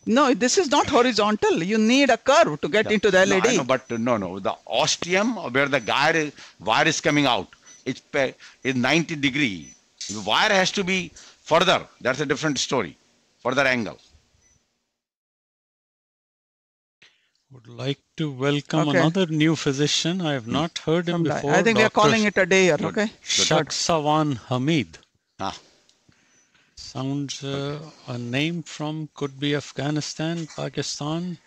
No, this is not horizontal. You need a curve to get into the LED. No, I know, but no. The ostium where the wire is coming out is 90 degree. The wire has to be further. That's a different story. Further angle. Would like to welcome another new physician. I have not heard him before. I think we are calling it a day here. Okay. Shaksawan Hamid. Ah. Sounds a name from, could be Afghanistan, Pakistan.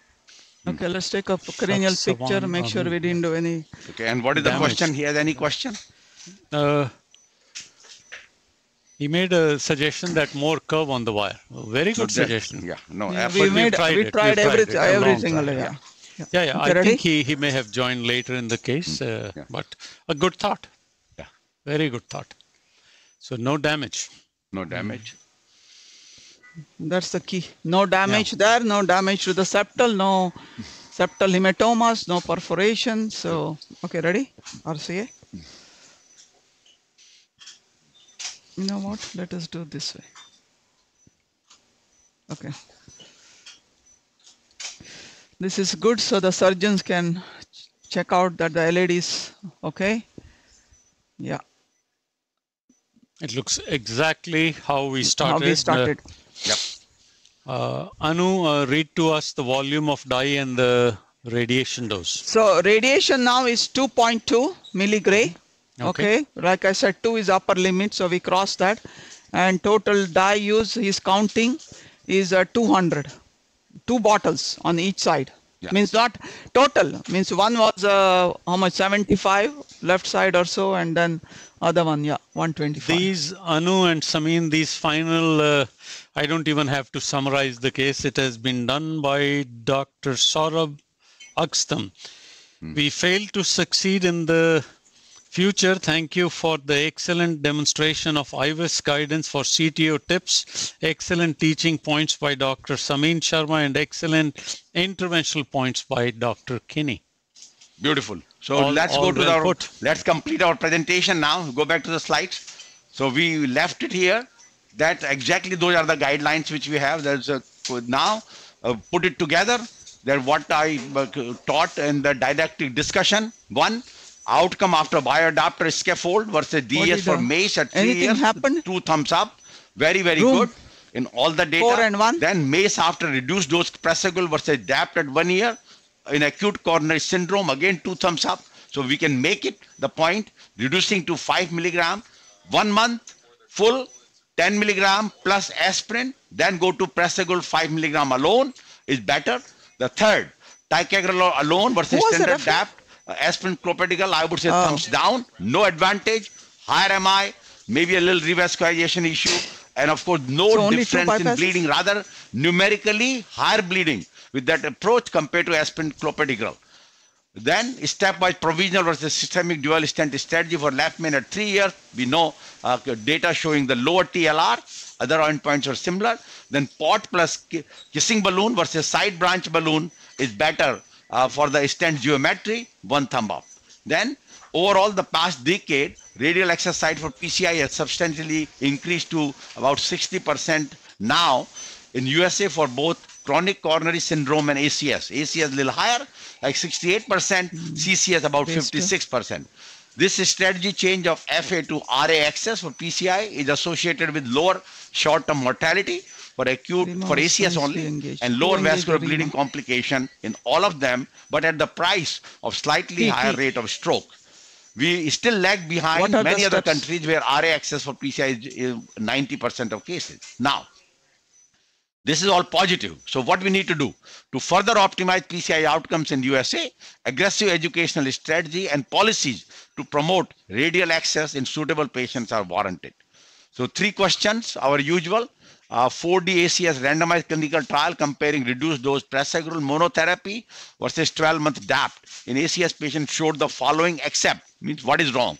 Okay, let's take a cranial picture. Make sure we didn't do any. Okay, and what is the question? He has any question? He made a suggestion that more curve on the wire. Very good suggestion. Yeah, no. Yeah, we tried every single layer. Yeah. I think he may have joined later in the case, but a good thought. Yeah. Very good thought. So no damage. No damage. That's the key. No damage there, no damage to the septal, no septal hematomas, no perforation. So, okay, ready? RCA. You know what? Let us do this way. Okay. This is good so the surgeons can check out that the LED is okay. Yeah. It looks exactly how we started. Yep. Anu, read to us the volume of dye and the radiation dose. So radiation now is 2.2 milligray. Okay. Like I said, 2 is upper limit, so we cross that. And total dye use he's counting is 200. 2 bottles on each side. Yeah. Means not total. Means one was how much? 75 left side or so, and then other one, 125. These Anu and Samin, these final, I don't even have to summarize the case. It has been done by Dr. Saurabh Akstam. We failed to succeed in the future. Thank you for the excellent demonstration of IVUS guidance for CTO tips, excellent teaching points by Dr. Samin Sharma, and excellent interventional points by Dr. Kinney. Beautiful. So let's go to let's complete our presentation now. Go back to the slides. So we left it here. That exactly those are the guidelines which we have. There's now put it together. That what I taught in the didactic discussion. 1. Outcome after bioadapter scaffold versus DS for MACE at 3 years. Happened? 2 thumbs up. Very good in all the data. 4 and 1. Then MACE after reduced dose Pressagul versus DAPT at 1 year. In acute coronary syndrome, again 2 thumbs up. So we can make it the point, reducing to 5 milligram, 1 month, full, 10 milligram plus aspirin, then go to Pressagul 5 milligram alone is better. The third, ticagrelor alone versus standard DAPT, aspirin clopidogrel, I would say thumbs down, no advantage, higher MI, maybe a little revascularization issue, and of course no difference in bleeding, rather numerically higher bleeding with that approach compared to aspirin clopidogrel. Then stepwise provisional versus systemic dual stent strategy for left main at 3 years. We know data showing the lower TLR. Other endpoints are similar. Then pot plus kissing balloon versus side branch balloon is better for the stent geometry. 1 thumb up. Then overall the past decade radial access site for PCI has substantially increased to about 60% now in USA for both chronic coronary syndrome and ACS. ACS a little higher, like 68%, CCS about 56%. This strategy change of FA to RA access for PCI is associated with lower short-term mortality for acute, for ACS only, and lower vascular bleeding complication in all of them, but at the price of slightly higher rate of stroke. We still lag behind many other countries where RA access for PCI is 90% of cases. Now, This is all positive. So what we need to do to further optimize PCI outcomes in USA, aggressive educational strategy and policies to promote radial access in suitable patients are warranted. So 3 questions, our usual. 4D ACS randomized clinical trial comparing reduced dose prasugrel monotherapy versus 12-month DAPT in ACS patients showed the following except, means what is wrong?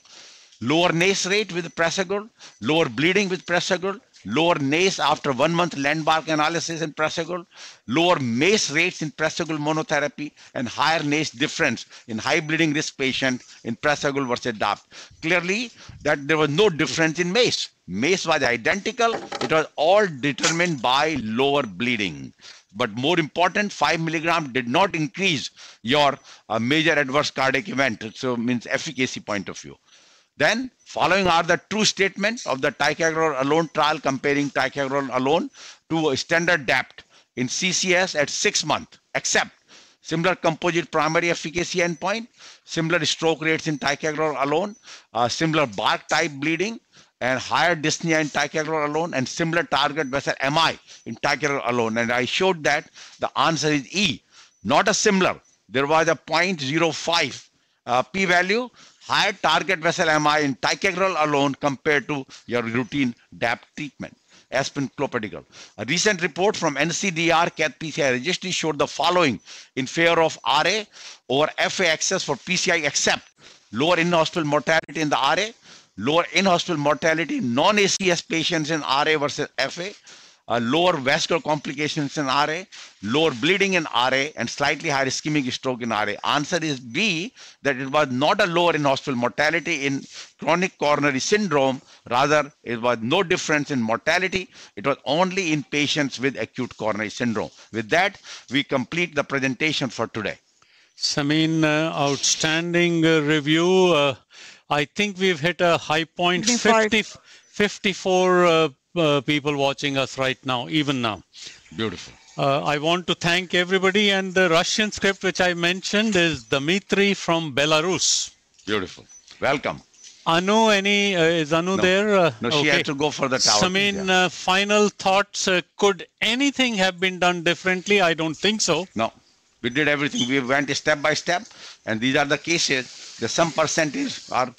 Lower NACE rate with prasugrel, lower bleeding with prasugrel, lower NACE after 1 month landmark analysis in prasugrel, lower MACE rates in prasugrel monotherapy, and higher NACE difference in high bleeding risk patient in prasugrel versus DAPT. Clearly, that there was no difference in MACE. MACE was identical. It was all determined by lower bleeding. But more important, 5 milligram did not increase your major adverse cardiac event. So means efficacy point of view. Then following are the true statements of the ticagrelor alone trial comparing ticagrelor alone to a standard DAPT in CCS at 6 months, except similar composite primary efficacy endpoint, similar stroke rates in ticagrelor alone, similar bark type bleeding, and higher dyspnea in ticagrelor alone, and similar target vessel MI in ticagrelor alone. And I showed that the answer is E, not a similar. There was a 0.05 p-value, higher target vessel MI in ticagrelor alone compared to your routine DAPT treatment. Aspirin clopidogrel. A recent report from NCDR Cath PCI registry showed the following in favor of RA over FA access for PCI except lower in-hospital mortality in the RA, lower in-hospital mortality in non-ACS patients in RA versus FA, lower vascular complications in RA, lower bleeding in RA, and slightly higher ischemic stroke in RA. Answer is B, that it was not a lower in-hospital mortality in chronic coronary syndrome. Rather, it was no difference in mortality. It was only in patients with acute coronary syndrome. With that, we complete the presentation for today. Samin, outstanding review. I think we've hit a high point, 54 people watching us right now, even now. Beautiful. I want to thank everybody, and the Russian script which I mentioned is Dmitry from Belarus. Beautiful. Welcome. Anu, is Anu there? No, she had to go for the tower. Samin, final thoughts. Could anything have been done differently? I don't think so. No, we did everything. We went step by step, and these are the cases. There's some percentage are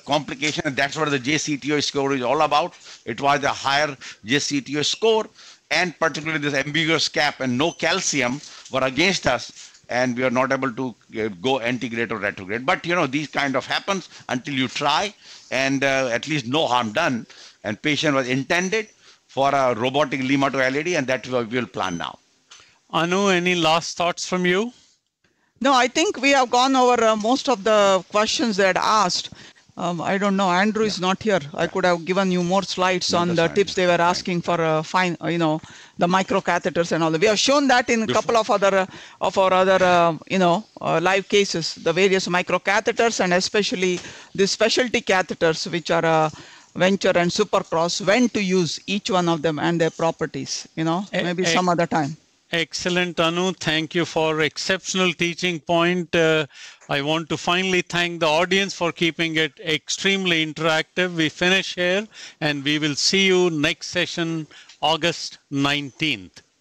complication, and that's what the JCTO score is all about. It was a higher JCTO score, and particularly this ambiguous cap and no calcium were against us, and we are not able to go antegrade or retrograde. But you know, these kind of happens until you try, and at least no harm done. And patient was intended for a robotic Lima to LAD, and that we will plan now. Anu, any last thoughts from you? No, I think we have gone over most of the questions they had asked. I don't know, Andrew is not here. I could have given you more slides on the tips they were asking for the micro catheters and all that. We have shown that in a couple of our other live cases, the various micro catheters, and especially the specialty catheters, which are Venture and Supercross, when to use each one of them and their properties, maybe some other time. Excellent, Anu. Thank you for exceptional teaching point. I want to finally thank the audience for keeping it extremely interactive. We finish here, and we will see you next session, August 19th.